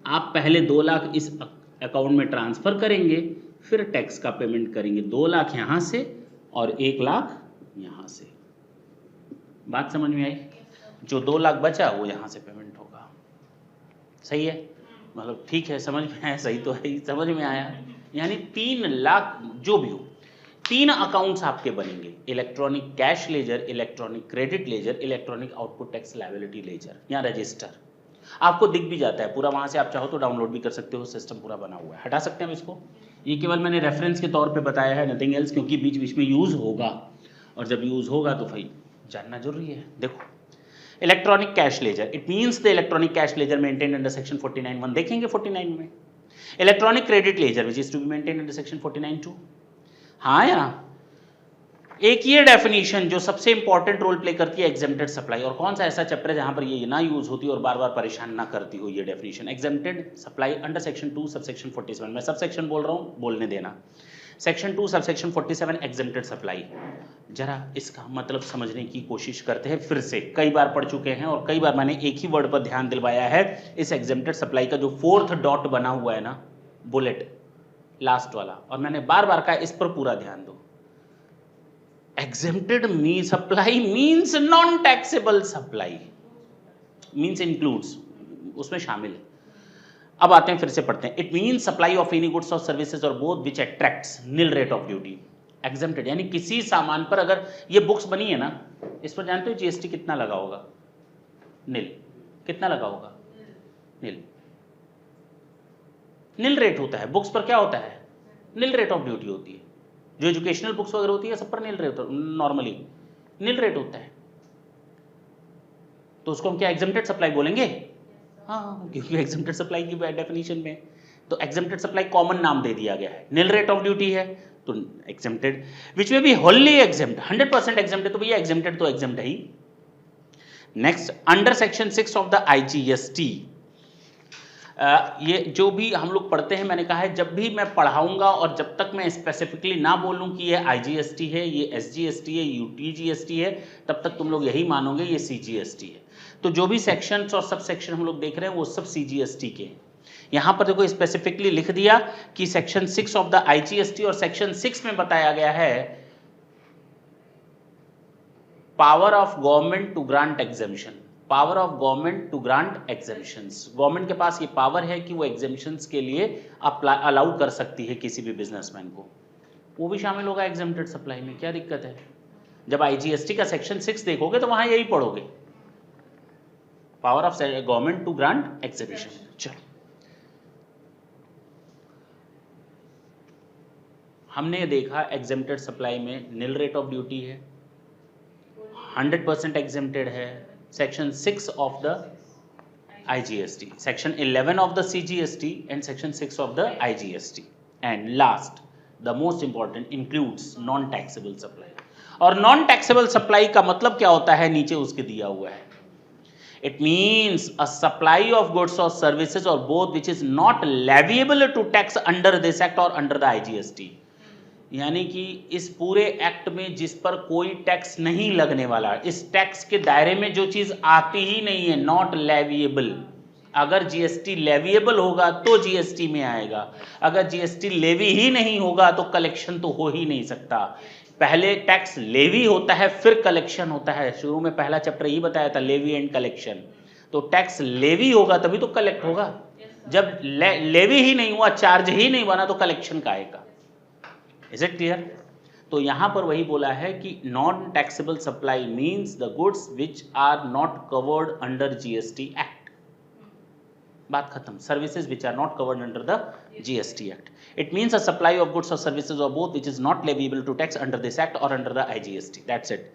आप पहले 2 लाख इस अकाउंट में ट्रांसफर करेंगे, फिर टैक्स का पेमेंट करेंगे। 2 लाख यहां से और 1 लाख यहां से। बात समझ में आई? जो 2 लाख बचा वो यहां से पेमेंट होगा। सही है? मतलब ठीक है, समझ में आया? सही तो है, समझ में आया। यानी 3 लाख जो भी हो, 3 अकाउंट्स आपके बनेंगे, electronic cash ledger, electronic credit ledger, electronic output tax liability ledger या रजिस्टर। आपको दिख भी जाता है पूरा, वहां से आप चाहो तो डाउनलोड भी कर सकते हो, सिस्टम पूरा बना हुआ है। हटा सकते हैं हम इसको, ये केवल मैंने रेफरेंस के तौर पे बताया है, नथिंग एल्स, क्योंकि बीच बीच में यूज होगा और जब यूज होगा तो भाई जानना जरूरी है। देखो, electronic cash ledger, it means the electronic cash ledger maintained under section 49(1), देखेंगे 49 में। Electronic credit ledger which is to be maintained under section 49(2). हाँ या ना? एक ये डेफिनेशन जो सबसे इंपॉर्टेंट रोल प्ले करती है एग्जेम्प्टेड सप्लाई। और कौन सा ऐसा चैप्टर है जहां पर ये ना यूज होती और बार बार परेशान ना करती हो ये definition? Exempted supply under section 2 subsection 47। मैं सब सेक्शन बोल रहा हूं, बोलने देना। Section 2 subsection 47 exempted supply. जरा इसका मतलब समझने की कोशिश करते हैं फिर से। कई बार पढ़ चुके हैं और कई बार मैंने एक ही वर्ड पर ध्यान दिलवाया है। इस एग्जेम्प्टेड सप्लाई का जो 4th डॉट बना हुआ है ना, बुलेट लास्ट वाला, और मैंने बार बार कहा इस पर पूरा ध्यान दो। exempted supply means non taxable supply, means includes, उसमें शामिल है। अब आते हैं, फिर से पढ़ते हैं। It means supply of any goods और सर्विसेज और both which attracts nil rate of duty. Exempted यानी किसी सामान पर, अगर ये बुक्स बनी है ना, इस पर जानते हो जीएसटी कितना लगा होगा? निल। कितना लगा होगा? निल। निल रेट होता है बुक्स पर। क्या होता है? निल रेट ऑफ ड्यूटी होती है। जो एजुकेशनल बुक्स वगैरह होती है सब पर निल रेट, नॉर्मली निल रेट होता है। तो उसको हम क्या एग्जेम्प्टेड सप्लाई बोलेंगे? हाँ, क्योंकि एग्जेम्प्टेड सप्लाई की डेफिनेशन में तो एग्जेम्प्टेड सप्लाई कॉमन नाम दे दिया गया है। निल रेट ऑफ ड्यूटी है तो एग्जेम्प्टेड, विच में भी होली एग्जेम्प्ट, 100% एग्जेम्प्ट है तो भैया एग्जेम्प्टेड तो एग्जेम्प्ट है ही। Next, under section 6 of the IGST. ये जो भी हम लोग पढ़ते हैं, मैंने कहा है जब भी मैं पढ़ाऊंगा और जब तक मैं स्पेसिफिकली ना बोलूं कि ये आईजीएसटी है, ये एसजीएसटी है, यूटीजीएसटी है, तब तक तुम लोग यही मानोगे ये सीजीएसटी है। तो जो भी सेक्शंस और सब सेक्शन हम लोग देख रहे हैं वो सब सीजीएसटी के हैं। यहां पर देखो स्पेसिफिकली लिख दिया कि सेक्शन 6 ऑफ द आईजीएसटी, और सेक्शन 6 में बताया गया है power of government to grant exemption. Power of government to grant exemptions. Government के पास ये पावर है कि वो एग्जेम्पशंस के लिए अलाउ कर सकती है किसी भी बिजनेसमैन को। वो भी शामिल होगा एग्जेम्प्टेड सप्लाई में। क्या दिक्कत है? जब आईजीएसटी का सेक्शन 6 देखोगे तो वहां यही पढ़ोगे, power of government to grant exemption. चलो, हमने देखा एग्जेम्प्टेड सप्लाई में निल रेट ऑफ ड्यूटी है, 100% एग्जेम्प्टेड है। Section 6 of the IGST, section 11 of the CGST and section 6 of the IGST, and last the most important includes non taxable supply। और non taxable supply का मतलब क्या होता है? नीचे उसके दिया हुआ है। It means a supply of goods or services or both which is not leviable to tax under this act or under the IGST। यानी कि इस पूरे एक्ट में जिस पर कोई टैक्स नहीं लगने वाला, इस टैक्स के दायरे में जो चीज आती ही नहीं है, नॉट लेविएबल। अगर जीएसटी लेविएबल होगा तो जीएसटी में आएगा, अगर जीएसटी लेवी ही नहीं होगा तो कलेक्शन तो हो ही नहीं सकता। पहले टैक्स लेवी होता है फिर कलेक्शन होता है। शुरू में पहला चैप्टर यही बताया था, लेवी एंड कलेक्शन। तो टैक्स लेवी होगा तभी तो कलेक्ट होगा। जब लेवी ही नहीं हुआ, चार्ज ही नहीं बना, तो कलेक्शन का आएगा। Is it clear? तो यहां पर वही बोला है कि non taxable supply means the goods which are not covered under GST act. बात खत्म। Services which are not covered under the GST act. It means a supply of goods और सर्विसेज और both which is not leviable to tax under this act or under the IGST. That's it.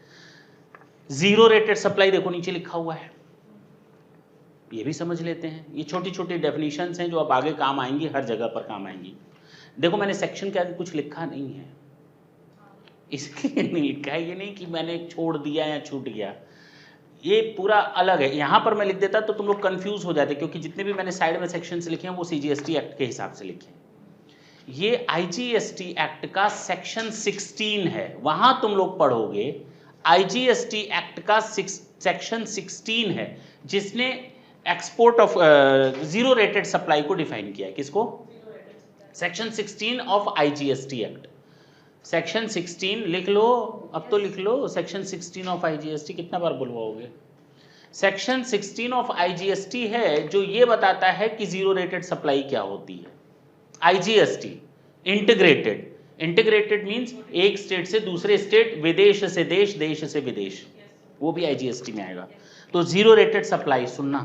Zero rated supply देखो नीचे लिखा हुआ है, ये भी समझ लेते हैं। ये छोटी छोटी डेफिनेशंस हैं जो अब आगे काम आएंगी, हर जगह पर काम आएंगी। देखो मैंने सेक्शन के आगे कुछ लिखा नहीं है, इसलिए नहीं लिखा है, ये नहीं कि मैंने छोड़ दिया या छूट गया, ये पूरा अलग है। यहाँ पर मैं लिख देता तो तुम लोग कंफ्यूज हो जाते, क्योंकि जितने भी मैंने साइड में सेक्शंस लिखे हैं वो सीजीएसटी एक्ट के हिसाब से लिखे हैं। ये आईजीएसटी एक्ट का सेक्शन 16 है, वहां तुम लोग पढ़ोगे आईजीएसटी एक्ट का सेक्शन 16 है, जिसने export of zero rated supply को डिफाइन किया है। किसको? Section 16 of IGST act. Section 16 लिख लो, अब तो लिख लो, सेक्शन 16 ऑफ आईजीएसटी कितना बार बुलवाओगे? सेक्शन 16 ऑफ आईजीएसटी है जो ये बताता है कि जीरो रेटेड सप्लाई क्या होती है। आईजीएसटी इंटीग्रेटेड, इंटीग्रेटेड मींस एक स्टेट से दूसरे स्टेट, विदेश से देश, देश से विदेश, वो भी आईजीएसटी में आएगा। तो जीरो रेटेड सप्लाई सुनना,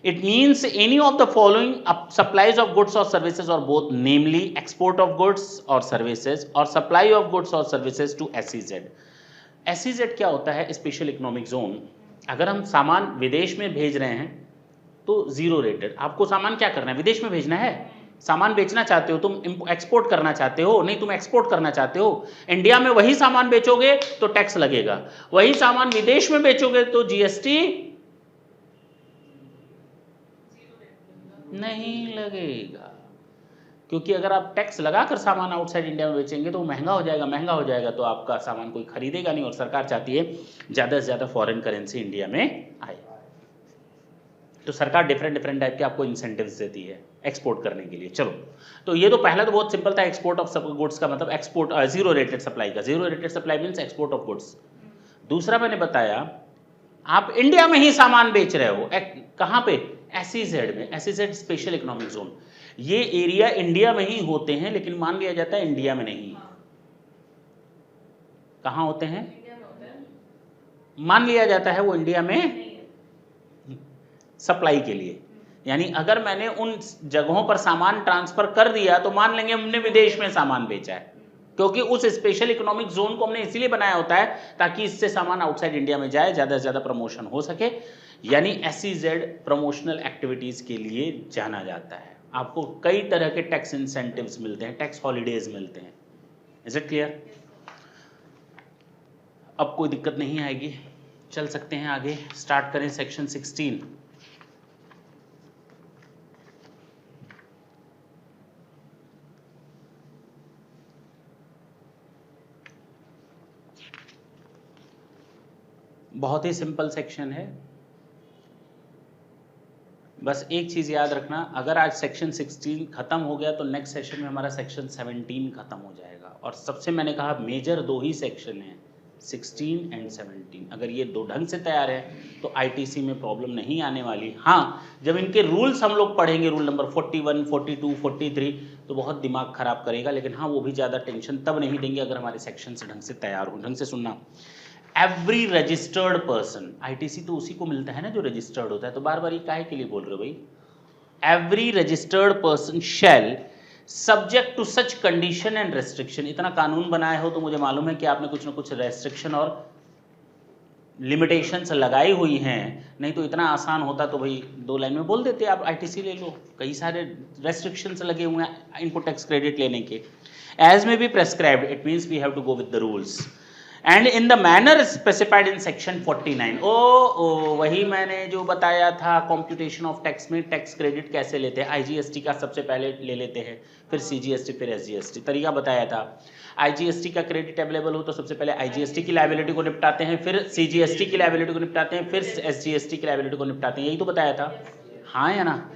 it means any of the following supplies of goods or services or both, namely export of goods or services or supply of goods or services to SEZ। SEZ क्या होता है? Special economic zone. अगर हम सामान विदेश में भेज रहे हैं तो जीरो रेटेड। आपको सामान क्या करना है? विदेश में भेजना है। सामान बेचना चाहते हो तुम, एक्सपोर्ट करना चाहते हो, नहीं तुम एक्सपोर्ट करना चाहते हो, इंडिया में वही सामान बेचोगे तो टैक्स लगेगा, वही सामान विदेश में बेचोगे तो जीएसटी नहीं लगेगा। क्योंकि अगर आप टैक्स लगाकर सामान आउटसाइड इंडिया में बेचेंगे तो महंगा हो जाएगा, महंगा हो जाएगा तो आपका सामान कोई खरीदेगा नहीं, और सरकार चाहती है ज़्यादा से ज़्यादा फॉरेन करेंसी इंडिया में आए। तो सरकार डिफरेंट टाइप के आपको इंसेंटिव्स देती है एक्सपोर्ट करने के लिए। चलो, तो ये तो पहला तो बहुत सिंपल था, एक्सपोर्ट ऑफ गुड्स का मतलब एक्सपोर्ट, जीरो रेटेड सप्लाई का। Zero rated supply means export of goods. दूसरा मैंने बताया, आप इंडिया में ही सामान बेच रहे हो, कहां पे? एसईजेड में। एसईजेड स्पेशल इकोनॉमिक जोन, ये एरिया इंडिया में ही होते हैं, लेकिन मान लिया जाता है इंडिया में नहीं। कहां होते हैं? मान लिया जाता है वो इंडिया में सप्लाई के लिए। यानी अगर मैंने उन जगहों पर सामान ट्रांसफर कर दिया तो मान लेंगे हमने विदेश में सामान बेचा है, क्योंकि उस स्पेशल इकोनॉमिक जोन को हमने इसीलिए बनाया होता है ताकि इससे सामान आउटसाइड इंडिया में जाए, ज़्यादा से ज़्यादा प्रमोशन हो सके। यानी एसईजेड प्रमोशनल एक्टिविटीज़ के लिए जाना जाता है। आपको कई तरह के टैक्स इंसेंटिव्स मिलते हैं, टैक्स हॉलीडेज मिलते हैं। Is it clear? अब कोई दिक्कत नहीं आएगी, चल सकते हैं आगे। स्टार्ट करें सेक्शन 16। बहुत ही सिंपल सेक्शन है। बस एक चीज़ याद रखना, अगर आज सेक्शन 16 खत्म हो गया तो नेक्स्ट सेशन में हमारा सेक्शन 17 खत्म हो जाएगा। और सबसे मैंने कहा मेजर दो ही सेक्शन हैं, 16 एंड 17। अगर ये दो ढंग से तैयार है तो आईटीसी में प्रॉब्लम नहीं आने वाली। हाँ, जब इनके रूल्स हम लोग पढ़ेंगे, रूल नंबर 41, 42, 43, तो बहुत दिमाग खराब करेगा। लेकिन हाँ, वो भी ज़्यादा टेंशन तब नहीं देंगे अगर हमारे सेक्शन से ढंग से तैयार हो। ढंग से सुनना, एवरी रजिस्टर्ड पर्सन, आईटीसी तो उसी को मिलता है ना जो रजिस्टर्ड होता है, तो बार बार ये काहे के लिए बोल रहे हो भाई? Every registered person shall subject to such condition and restriction. इतना कानून बनाए हो तो मुझे मालूम है कि आपने कुछ ना कुछ रेस्ट्रिक्शन और लिमिटेशंस लगाई हुई हैं, नहीं तो इतना आसान होता तो भाई 2 लाइन में बोल देते आप आईटीसी ले लो। कई सारे रेस्ट्रिक्शंस लगे हुए हैं इनपुट टैक्स क्रेडिट लेने के। As may be prescribed, it means we have to go with the rules and in the manner specified in section 49। वही मैंने जो बताया था कॉम्प्यूटेशन ऑफ टैक्स में टैक्स क्रेडिट कैसे लेते हैं। आईजीएसटी का सबसे पहले ले लेते हैं, फिर सीजीएसटी, फिर एसजीएसटी। तरीका बताया था, आईजीएसटी का क्रेडिट अवेलेबल हो तो सबसे पहले आईजीएसटी की लायबिलिटी को निपटाते हैं, फिर सीजीएसटी की लायबिलिटी को निपटाते हैं, फिर एसजीएसटी की लायबिलिटी को निपटाते हैं। यही तो बताया था, हाँ या ना?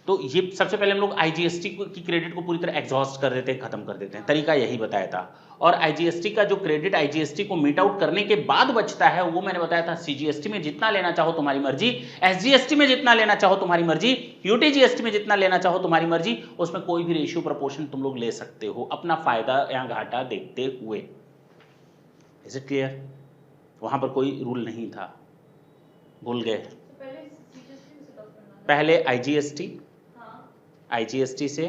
तो ये सबसे पहले हम लोग आईजीएसटी की क्रेडिट को पूरी तरह एग्जॉस्ट कर देते हैं, खत्म कर देते हैं। तरीका यही बताया था। और आईजीएसटी का जो क्रेडिट आईजीएसटी को मीट आउट करने के बाद बचता है वो मैंने बताया था सीजीएसटी में जितना लेना चाहो तुम्हारी मर्जी, एसजीएसटी में जितना लेना चाहो तुम्हारी मर्जी, यूटीजीएसटी में जितना लेना चाहो तुम्हारी मर्जी। उसमें कोई भी रेशियो प्रोपोर्शन तुम लोग ले सकते हो अपना फायदा या घाटा देखते हुए। Is it clear? वहां पर कोई रूल नहीं था, भूल गए? पहले आईजीएसटी, आईजीएसटी से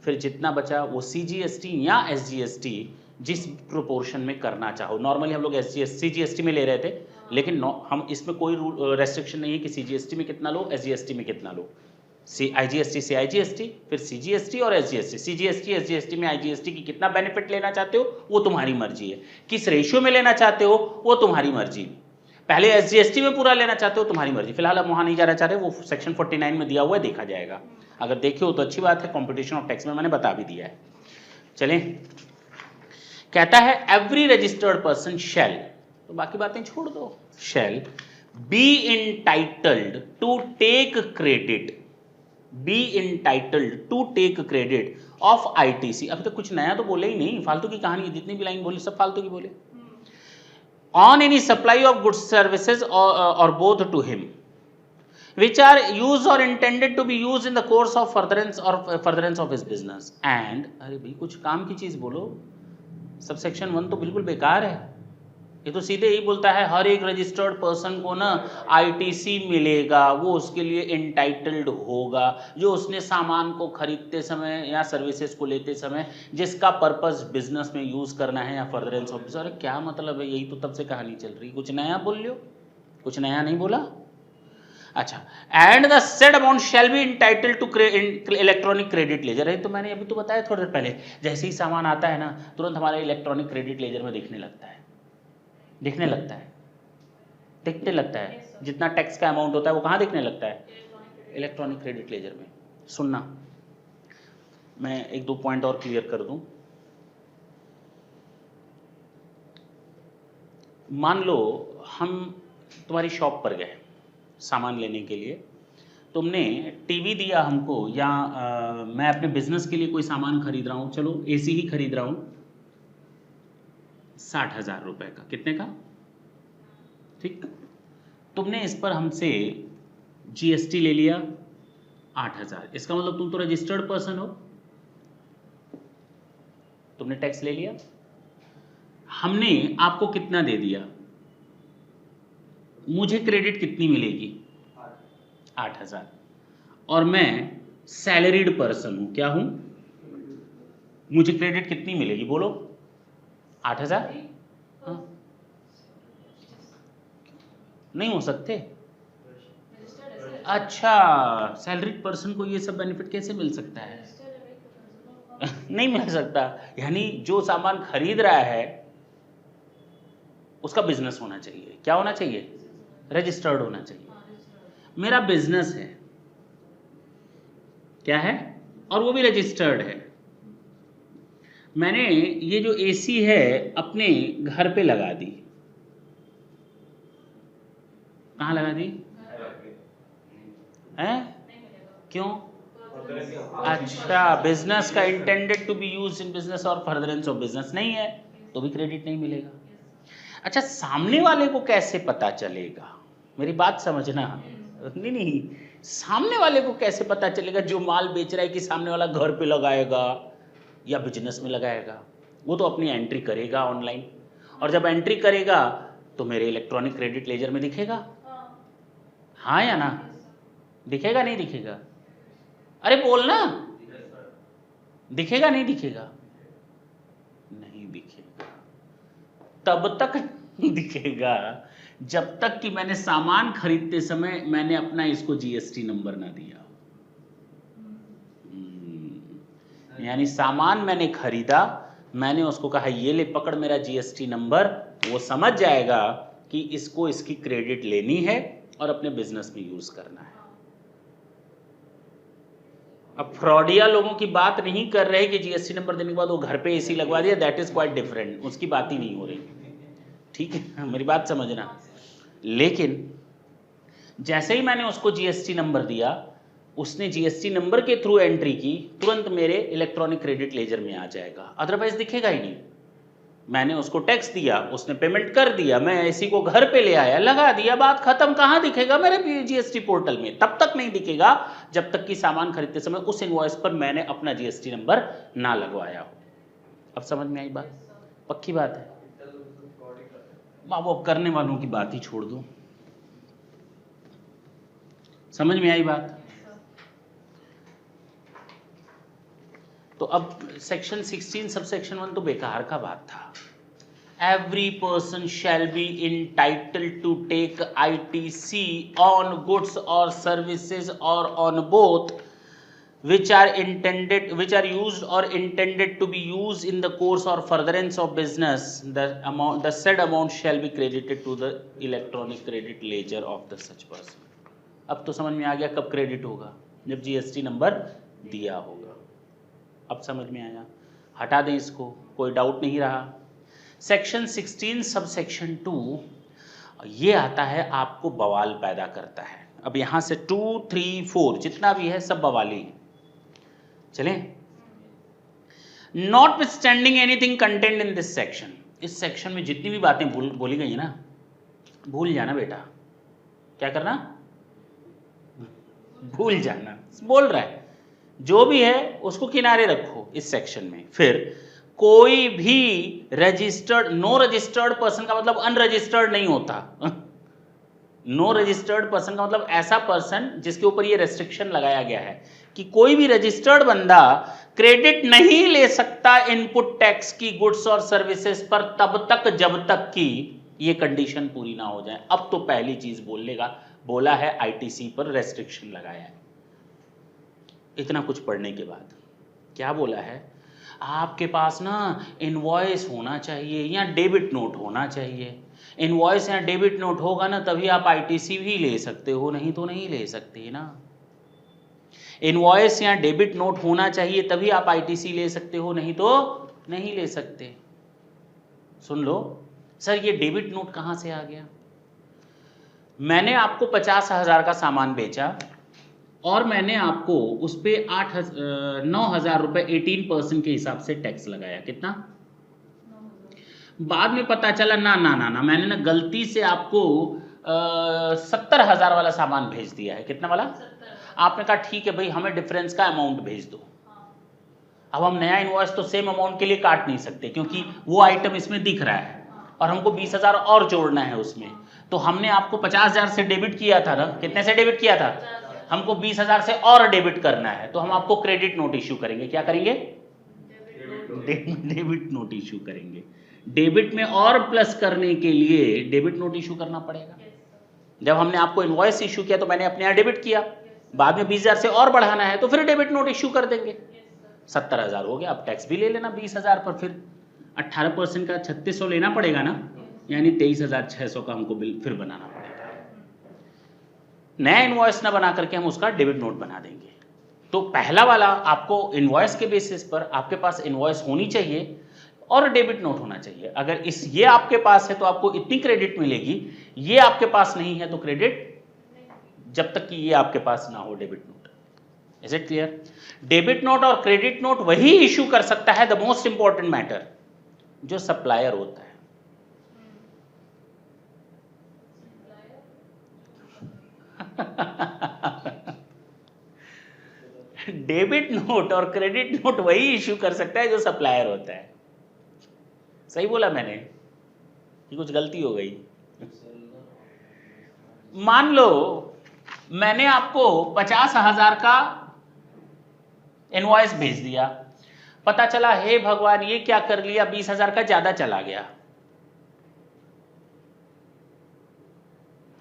फिर जितना बचा वो सीजीएसटी या एसजीएसटी, जिस प्रोपोर्शन में करना चाहो। नॉर्मली हम लोग सीजीएसटी में ले रहे थे, लेकिन हम इसमें कोई रेस्ट्रिक्शन नहीं है कि सीजीएसटी में कितना लो, एसजीएसटी में कितना लो। IGST से IGST, फिर CGST और SGST। CGST SGST में IGST की कितना बेनिफिट लेना चाहते हो वो तुम्हारी मर्जी है, किस रेशियो में लेना चाहते हो वो तुम्हारी मर्जी। पहले SGST में पूरा लेना चाहते हो तुम्हारी मर्जी। फिलहाल हम वहां नहीं जाना चाह रहे, वो सेक्शन 49 में दिया हुआ है, देखा जाएगा। अगर देखे हो तो अच्छी बात है, कॉम्पिटिशन ऑफ टैक्स में मैंने बता भी दिया है। चलें, कहता है एवरी रजिस्टर्ड पर्सन शैल, तो बाकी बातें छोड़ दो, shall be entitled to take credit, be entitled to take credit of ITC। अभी तक कुछ नया तो बोले ही नहीं, फालतू की कहानी, जितनी भी लाइन बोली सब फालतू की बोले। On any supply of goods services और both to him which are used or intended to be used in the course of furtherance of his business and, अरे भाई कुछ काम की चीज बोलो, सब सेक्शन 1 तो बिल्कुल बेकार है। ये तो सीधे ही बोलता है हर एक रजिस्टर्ड पर्सन को ना ITC मिलेगा, वो उसके लिए इंटाइटल्ड होगा जो उसने सामान को खरीदते समय या सर्विसेज को लेते समय जिसका पर्पस बिजनेस में यूज करना है या फर्दरेंस ऑफ बिजनेस। अरे क्या मतलब है, यही तो तब से कहानी चल रही, कुछ नया बोल लो, कुछ नया नहीं बोला। अच्छा, and the said amount shall be entitled to electronic credit ledger है, तो मैंने अभी तो बताया थोड़ी देर पहले, जैसे ही सामान आता है ना तुरंत हमारे इलेक्ट्रॉनिक क्रेडिट लेजर में दिखने लगता है, दिखने लगता है, दिखने लगता है। जितना टैक्स का अमाउंट होता है वो कहाँ दिखने लगता है, इलेक्ट्रॉनिक क्रेडिट लेजर में। सुनना, मैं एक दो पॉइंट और क्लियर कर दूं। मान लो हम तुम्हारी शॉप पर गए सामान लेने के लिए, तुमने टीवी दिया हमको, या मैं अपने बिजनेस के लिए कोई सामान खरीद रहा हूं, चलो AC ही खरीद रहा हूं 60,000 रुपए का, कितने का, ठीक। तुमने इस पर हमसे GST ले लिया 8,000, इसका मतलब तुम तो रजिस्टर्ड पर्सन हो, तुमने टैक्स ले लिया। हमने आपको कितना दे दिया, मुझे क्रेडिट कितनी मिलेगी 8,000, और मैं सैलरीड पर्सन हूं, क्या हूं, मुझे क्रेडिट कितनी मिलेगी बोलो, 8,000। हाँ? नहीं हो सकते। अच्छा, सैलरीड पर्सन को ये सब बेनिफिट कैसे मिल सकता है? नहीं मिल सकता। यानी जो सामान खरीद रहा है उसका बिजनेस होना चाहिए, क्या होना चाहिए, रजिस्टर्ड होना चाहिए। मेरा बिजनेस है, क्या है, और वो भी रजिस्टर्ड है। मैंने ये जो AC है अपने घर पे लगा दी, कहाँ लगा दी है, क्यों? अच्छा, बिजनेस का intended to be used in business और फर्दरेंस ऑफ बिजनेस नहीं है तो भी क्रेडिट नहीं मिलेगा। अच्छा, सामने वाले को कैसे पता चलेगा, मेरी बात समझना। नहीं, सामने वाले को कैसे पता चलेगा जो माल बेच रहा है कि सामने वाला घर पे लगाएगा या बिजनेस में लगाएगा? वो तो अपनी एंट्री करेगा ऑनलाइन, और जब एंट्री करेगा तो मेरे इलेक्ट्रॉनिक क्रेडिट लेजर में दिखेगा, हाँ या ना, दिखेगा नहीं दिखेगा? अरे बोलना, दिखेगा नहीं दिखेगा? नहीं दिखेगा। तब तक नहीं दिखेगा जब तक कि मैंने सामान खरीदते समय मैंने अपना इसको GST नंबर ना दिया। यानी सामान मैंने खरीदा, मैंने उसको कहा ये ले पकड़ मेरा GST नंबर, वो समझ जाएगा कि इसको इसकी क्रेडिट लेनी है और अपने बिजनेस में यूज करना है। अब फ्रॉडिया लोगों की बात नहीं कर रहे कि GST नंबर देने के बाद वो घर पे AC लगवा दिया, दैट इज क्वाइट डिफरेंट, उसकी बात ही नहीं हो रही, ठीक है, मेरी बात समझना। लेकिन जैसे ही मैंने उसको GST नंबर दिया, उसने GST नंबर के थ्रू एंट्री की, तुरंत मेरे इलेक्ट्रॉनिक क्रेडिट लेजर में आ जाएगा, अदरवाइज दिखेगा ही नहीं। मैंने उसको टैक्स दिया, उसने पेमेंट कर दिया, मैं AC को घर पे ले आया, लगा दिया, बात खत्म। कहाँ दिखेगा मेरे GST पोर्टल में? तब तक नहीं दिखेगा जब तक कि सामान खरीदते समय उस इनवॉइस पर मैंने अपना GST नंबर ना लगवाया हो। अब समझ में आई बात? पक्की बात है। वो करने वालों की बात ही छोड़ दो, समझ में आई बात? तो अब सेक्शन 16 सब सेक्शन 1 तो बेकार का बात था। every person shall be entitled to take ITC on goods or services or on both which are used or intended to be used in the course or furtherance of business. The said amount shall be credited to the electronic credit ledger of the such person. अब तो समझ में आ गया कब credit होगा, जब GST number दिया होगा। अब समझ में आया, हटा दें इसको, कोई डाउट नहीं रहा। सेक्शन 16 सब सेक्शन 2 ये आता है, आपको बवाल पैदा करता है। अब यहां से 2, 3, 4 जितना भी है सब बवाली है। चलें, not withstanding anything content in this section, इस सेक्शन में जितनी भी बातें बोली गई है ना, भूल जाना बेटा। क्या करना? भूल जाना। बोल रहा है जो भी है उसको किनारे रखो इस सेक्शन में। फिर कोई भी रजिस्टर्ड, नो रजिस्टर्ड पर्सन का मतलब अनरजिस्टर्ड नहीं होता। नो रजिस्टर्ड पर्सन का मतलब ऐसा पर्सन जिसके ऊपर ये रेस्ट्रिक्शन लगाया गया है कि कोई भी रजिस्टर्ड बंदा क्रेडिट नहीं ले सकता इनपुट टैक्स की गुड्स और सर्विसेज पर तब तक जब तक कि ये कंडीशन पूरी ना हो जाए। अब तो पहली चीज बोला है आईटीसी पर रेस्ट्रिक्शन लगाया है। इतना कुछ पढ़ने के बाद क्या बोला है, आपके पास ना इनवॉइस होना चाहिए या डेबिट नोट होना चाहिए। इनवॉइस या डेबिट नोट होगा ना तभी आप आईटीसी भी ले सकते हो, नहीं तो नहीं ले सकते ना। इनवॉइस या डेबिट नोट होना चाहिए तभी आप आईटीसी ले सकते हो, नहीं तो नहीं ले सकते। सुन लो सर, ये डेबिट नोट कहां से आ गया? मैंने आपको 50,000 का सामान बेचा और मैंने आपको उस पर 9,000 रुपए 18% के हिसाब से टैक्स लगाया। कितना? बाद में पता चला ना ना ना ना मैंने ना गलती से आपको 70,000 वाला सामान भेज दिया है। कितना वाला? आपने कहा ठीक है भाई, हमें डिफरेंस का अमाउंट भेज दो। अब हम नया इनवॉइस तो सेम अमाउंट के लिए काट नहीं सकते क्योंकि वो आइटम इसमें दिख रहा है और हमको 20,000 और जोड़ना है उसमें। तो हमने आपको 50,000 से डेबिट किया था ना, कितने से डेबिट किया था? हमको 20,000 से और डेबिट करना है, तो हम आपको क्रेडिट नोट इश्यू करेंगे। क्या करेंगे? डेबिट नोट इश्यू करेंगे। डेबिट में और प्लस करने के लिए डेबिट नोट इश्यू करना पड़ेगा। जब हमने आपको इनवॉइस इश्यू किया तो मैंने अपने यहाँ डेबिट किया, बाद में 20,000 से और बढ़ाना है तो फिर डेबिट नोट इश्यू कर देंगे। 70,000 हो गया, अब टैक्स भी ले लेना 20,000 पर, फिर 18% का 3600 लेना पड़ेगा ना, यानी 23,600 का हमको बिल फिर बनाना पड़ेगा। नया इनवॉइस ना बना करके हम उसका डेबिट नोट बना देंगे। तो पहला वाला आपको इनवॉइस के बेसिस पर आपके पास इनवॉइस होनी चाहिए और डेबिट नोट होना चाहिए। अगर ये आपके पास है तो आपको इतनी क्रेडिट मिलेगी, ये आपके पास नहीं है तो क्रेडिट जब तक कि ये आपके पास ना हो debit note. Is it clear? Debit note और क्रेडिट नोट वही इश्यू कर सकता है, द मोस्ट इंपॉर्टेंट मैटर, जो सप्लायर होता है। डेबिट नोट और क्रेडिट नोट वही इश्यू कर सकता है जो सप्लायर होता है। सही बोला मैंने कि कुछ गलती हो गई? मान लो मैंने आपको 50,000 का इनवॉइस भेज दिया, पता चला हे भगवान ये क्या कर लिया, 20,000 का ज्यादा चला गया।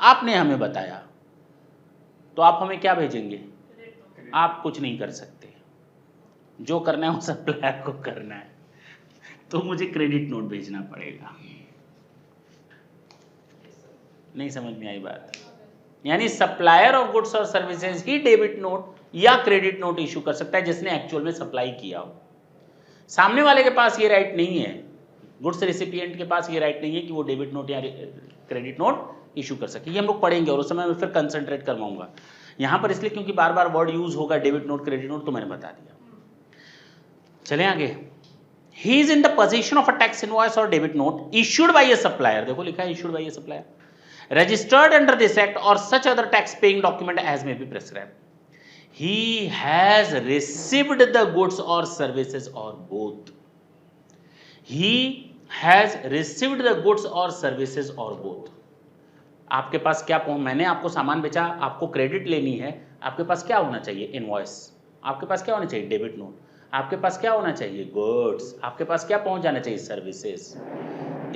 आपने हमें बताया तो आप हमें क्या भेजेंगे? आप कुछ नहीं कर सकते, जो करना है वो सप्लायर को करना है, तो मुझे क्रेडिट नोट भेजना पड़ेगा। नहीं समझ में आई बात? यानी सप्लायर ऑफ गुड्स और सर्विसेज ही डेबिट नोट या क्रेडिट नोट इश्यू कर सकता है जिसने एक्चुअल में सप्लाई किया हो। सामने वाले के पास ये राइट नहीं है, गुड्स रेसिपिएंट के पास ये राइट नहीं है कि वो डेबिट नोट या क्रेडिट नोट इश्यू कर सके। ये हम लोग पढ़ेंगे और उस समय मैं फिर कंसंट्रेट करवाऊंगा यहां पर, इसलिए क्योंकि बार बार वर्ड यूज होगा डेबिट नोट क्रेडिट नोट, तो मैंने बता दिया। चलें आगे। He is in the position of a tax invoice or debit note issued by a supplier, देखो लिखा है issued by a supplier, registered under this act or such other tax paying document as may be prescribed. He has received the goods or services or both. He has received the goods or services or both. आपके पास क्या, मैंने आपको सामान बेचा, आपको credit लेनी है, आपके पास क्या होना चाहिए? इनवॉइस। आपके पास क्या होना चाहिए? Debit note. आपके पास क्या होना चाहिए? गुड्स। आपके पास क्या पहुंच जाना चाहिए? सर्विसेज।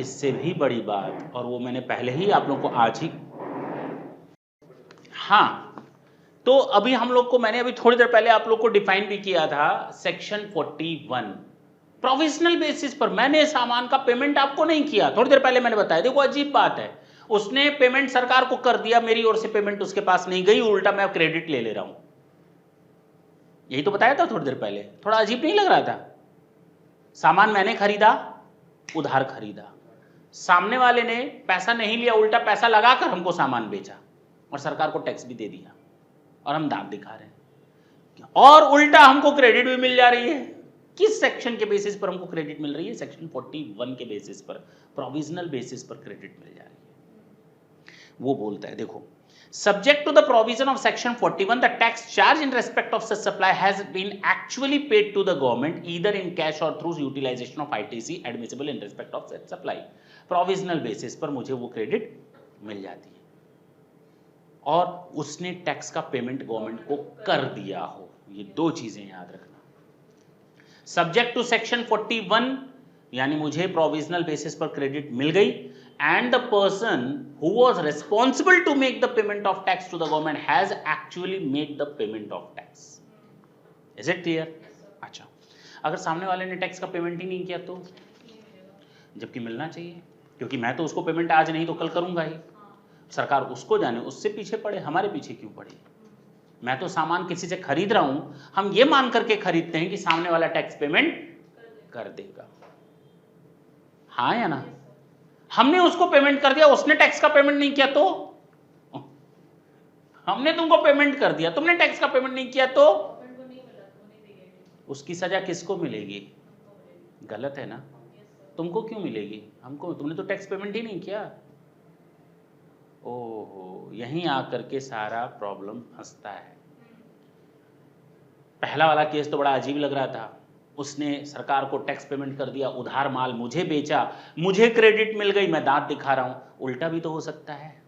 इससे भी बड़ी बात, और वो मैंने पहले ही आप लोगों को आज ही, हाँ, तो अभी हम लोग को, मैंने अभी थोड़ी देर पहले आप लोग को डिफाइन भी किया था सेक्शन 41 प्रोविजनल बेसिस पर मैंने सामान का पेमेंट आपको नहीं किया, थोड़ी देर पहले मैंने बताया। देखो अजीब बात है, उसने पेमेंट सरकार को कर दिया, मेरी ओर से पेमेंट उसके पास नहीं गई, उल्टा मैं क्रेडिट ले रहा हूं। यही तो बताया था थोड़ी देर पहले, थोड़ा अजीब नहीं लग रहा था? सामान मैंने खरीदा, उधार खरीदा, सामने वाले ने पैसा नहीं लिया, उल्टा पैसा लगाकर हमको सामान बेचा और सरकार को टैक्स भी दे दिया और हम दांत दिखा रहे हैं, और उल्टा हमको क्रेडिट भी मिल जा रही है। किस सेक्शन के बेसिस पर हमको क्रेडिट मिल रही है? सेक्शन 41 के बेसिस पर, प्रोविजनल बेसिस पर क्रेडिट मिल जा रही है। वो बोलता है देखो, subject to the provision of section 41 the tax charge in respect of such supply has been actually paid to the government either in cash or through utilization of ITC admissible in respect of such supply। Provisional basis पर मुझे वो credit मिल जाती है और उसने tax का payment government को कर दिया हो। ये दो चीजें याद रखना। सब्जेक्ट टू सेक्शन 41 यानी मुझे प्रोविजनल बेसिस पर क्रेडिट मिल गई, and the person who was responsible to make the payment of tax to the government has actually made the payment of tax. Is it clear? अच्छा, अगर सामने वाले ने टैक्स का पेमेंट ही नहीं किया तो, जबकि मिलना चाहिए, क्योंकि मैं तो उसको पेमेंट आज नहीं तो कल करूंगा ही। सरकार उसको जाने, उससे पीछे पड़े, हमारे पीछे क्यों पड़े? मैं तो सामान किसी से खरीद रहा हूं, हम ये मान करके खरीदते हैं कि सामने वाला टैक्स पेमेंट कर देगा, हाँ या ना? हमने उसको पेमेंट कर दिया, उसने टैक्स का पेमेंट नहीं किया तो, हमने तुमको पेमेंट कर दिया, तुमने टैक्स का पेमेंट नहीं किया तो उसकी सजा किसको मिलेगी? गलत है ना? तुमको क्यों मिलेगी? हमको, तुमने तो टैक्स पेमेंट ही नहीं किया। ओहो, यहीं आकर के सारा प्रॉब्लम फंसता है। पहला वाला केस तो बड़ा अजीब लग रहा था, उसने सरकार को टैक्स पेमेंट कर दिया, उधार माल मुझे बेचा, मुझे क्रेडिट मिल गई, मैं दांत दिखा रहा हूं। उल्टा भी तो हो सकता है,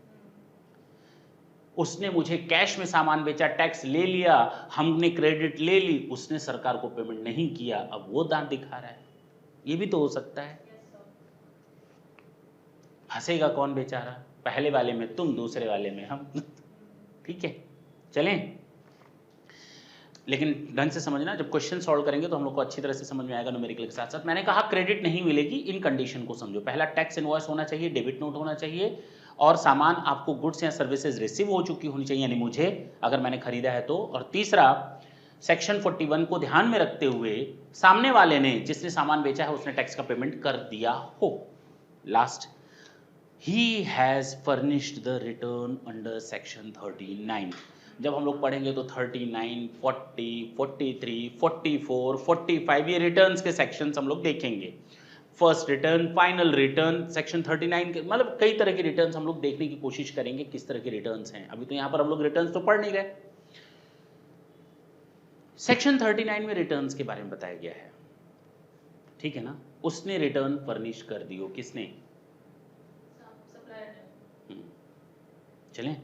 उसने मुझे कैश में सामान बेचा, टैक्स ले लिया, हमने क्रेडिट ले ली, उसने सरकार को पेमेंट नहीं किया, अब वो दांत दिखा रहा है। ये भी तो हो सकता है। फंसेगा कौन बेचारा? पहले वाले में तुम, दूसरे वाले में हम। ठीक है, चलें। लेकिन ढंग से समझना, जब क्वेश्चन सॉल्व करेंगे तो हम लोग को अच्छी तरह से समझ में आएगा न्यूमेरिकल के साथ साथ। मैंने कहा क्रेडिट नहीं मिलेगी, इन कंडीशन को समझो। पहला, टैक्स इनवॉइस होना चाहिए, डेबिट नोट होना चाहिए, और सामान आपको गुड्स या सर्विसेज रिसीव हो चुकी होनी चाहिए, यानी मुझे, अगर मैंने खरीदा है तो। और तीसरा, सेक्शन 41 को ध्यान में रखते हुए सामने वाले ने, जिसने सामान बेचा है, उसने टैक्स का पेमेंट कर दिया हो। Last, he has furnished the return under section 39। जब हम लोग पढ़ेंगे तो 39, 40, 43, 44, 45 ये रिटर्न्स के सेक्शंस हम लोग देखेंगे। First return, final return, section 39 के, मतलब कई तरह के रिटर्न्स हम लोग देखने की कोशिश करेंगे, किस तरह के रिटर्न्स हैं। अभी तो यहाँ पर हम लोग रिटर्न्स तो पढ़ नहीं रहे। सेक्शन 39 में रिटर्न्स के बारे में बताया गया है, ठीक है ना? उसने रिटर्न फर्निश कर दी हो, किसने? चलें।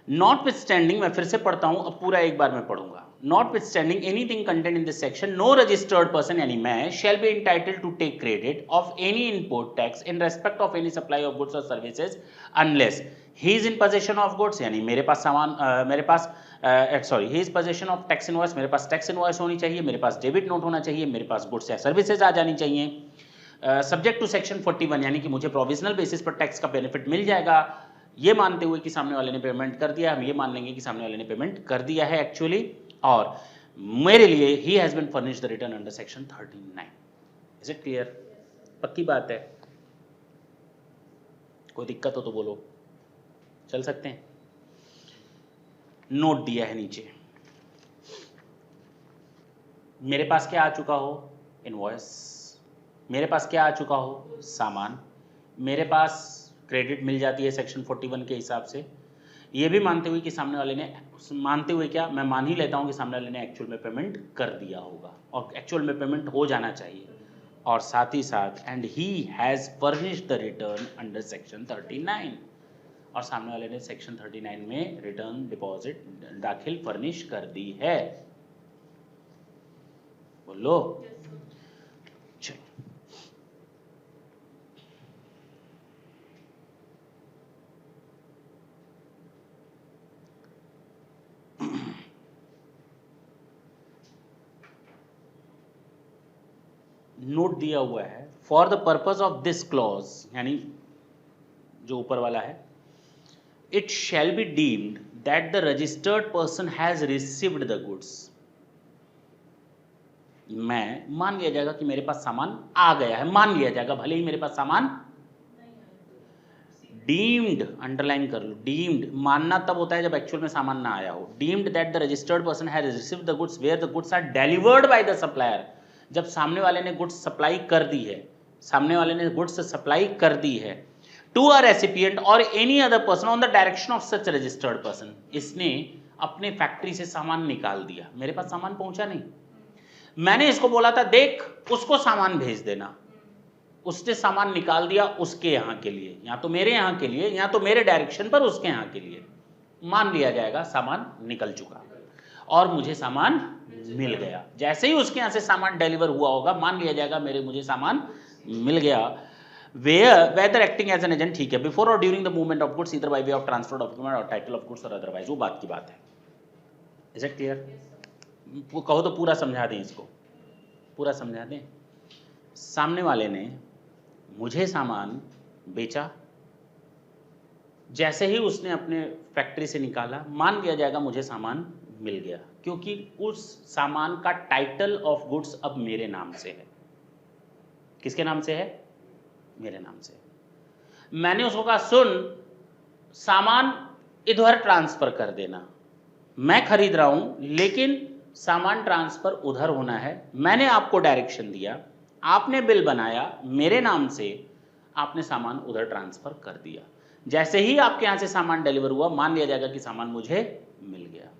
नॉटविथस्टैंडिंग, मैं फिर से पढ़ता हूं, अब पूरा एक बार मैं पढ़ूंगा। Notwithstanding anything content in this section, no registered person यानी मैं shall be entitled to take credit of any input tax in respect of any supply of goods और services unless he is in possession of goods, यानी मेरे पास सामान, मेरे पास sorry, he is possession of tax invoice, मेरे पास tax invoice होनी चाहिए, मेरे पास डेबिट नोट होना चाहिए, मेरे पास गुड्स या सर्विसेज आ जानी चाहिए। सब्जेक्ट टू सेक्शन 41 यानी कि मुझे प्रोविजनल बेसिस पर टैक्स का बेनिफिट मिल जाएगा, ये मानते हुए कि सामने वाले ने पेमेंट कर दिया, हम ये मान लेंगे कि सामने वाले ने पेमेंट कर दिया है एक्चुअली, और मेरे लिए ही has been furnished the return under section 39। Is it clear? पक्की बात है? कोई दिक्कत हो तो बोलो, चल सकते हैं। नोट दिया है नीचे, मेरे पास क्या आ चुका हो? इनवॉइस। मेरे पास क्या आ चुका हो? सामान। मेरे पास क्रेडिट मिल जाती है सेक्शन 41 के हिसाब से, ये भी मानते हुए कि सामने वाले ने, मानते हुए क्या, मैं मान ही लेता हूं कि सामने वाले ने एक्चुअल में पेमेंट कर दिया होगा, और एक्चुअल में पेमेंट हो जाना चाहिए, और साथ ही साथ and he has furnished the return under section 39, और सामने वाले ने सेक्शन 39 में रिटर्न डिपॉजिट दाखिल फर्निश कर दी है। बोलो। नोट दिया हुआ है for the purpose of this clause, यानी जो ऊपर वाला है, it shall be deemed that the registered person has received the goods. मैं मान लिया जाएगा कि मेरे पास सामान आ गया है, मान लिया जाएगा, भले ही मेरे पास सामान डीम्ड, अंडरलाइन कर लो, डीम्ड। मानना तब होता है जब एक्चुअल में सामान ना आया हो। Deemed that the registered person has received the goods where the goods are delivered by the supplier. जब सामने वाले ने गुड्स सप्लाई कर दी है, सामने वाले ने गुड्स सप्लाई कर दी है टू अ रेसिपिएंट और any other person on the direction of such registered person. इसने अपने फैक्ट्री से सामान निकाल दिया, मेरे पास सामान पहुंचा नहीं, मैंने इसको बोला था देख उसको सामान भेज देना, उसने सामान निकाल दिया उसके यहाँ के लिए, या तो मेरे यहाँ के लिए, या तो मेरे डायरेक्शन पर उसके यहाँ के लिए। मान लिया जाएगा सामान निकल चुका और मुझे सामान मिल गया। जैसे ही उसके यहाँ से सामान डिलीवर हुआ होगा, मान लिया जाएगा मुझे सामान मिल गया। Whether acting as an agent, ठीक है, बिफोर और during the movement of goods either by way of transfer document और टाइटल ऑफ गुड्स और अदरवाइज, वो बात की बात है। Is it clear? कहो तो पूरा समझा दें, इसको पूरा समझा दें। सामने वाले ने मुझे सामान बेचा, जैसे ही उसने अपने फैक्ट्री से निकाला, मान लिया जाएगा मुझे सामान मिल गया, क्योंकि उस सामान का टाइटल ऑफ गुड्स अब मेरे नाम से है। किसके नाम से है? मेरे नाम से। मैंने उसको कहा सुन सामान इधर ट्रांसफर कर देना, मैं खरीद रहा हूं लेकिन सामान ट्रांसफर उधर होना है, मैंने आपको डायरेक्शन दिया, आपने बिल बनाया मेरे नाम से, आपने सामान उधर ट्रांसफर कर दिया। जैसे ही आपके यहां से सामान डिलीवर हुआ, मान लिया जाएगा कि सामान मुझे मिल गया।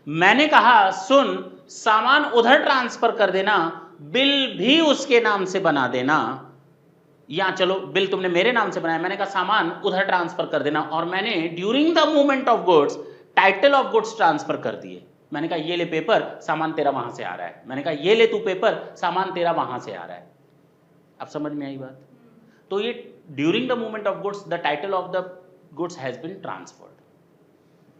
मैंने कहा सुन सामान उधर ट्रांसफर कर देना, बिल भी उसके नाम से बना देना, या चलो बिल तुमने मेरे नाम से बनाया, मैंने कहा सामान उधर ट्रांसफर कर देना, और मैंने during the movement of goods title of goods transfer कर दिए। मैंने कहा ये ले पेपर, सामान तेरा वहां से आ रहा है, मैंने कहा ये ले तू पेपर, सामान तेरा वहां से आ रहा है। अब समझ में आई बात? तो ये during the movement of goods the title of the goods has been transferred.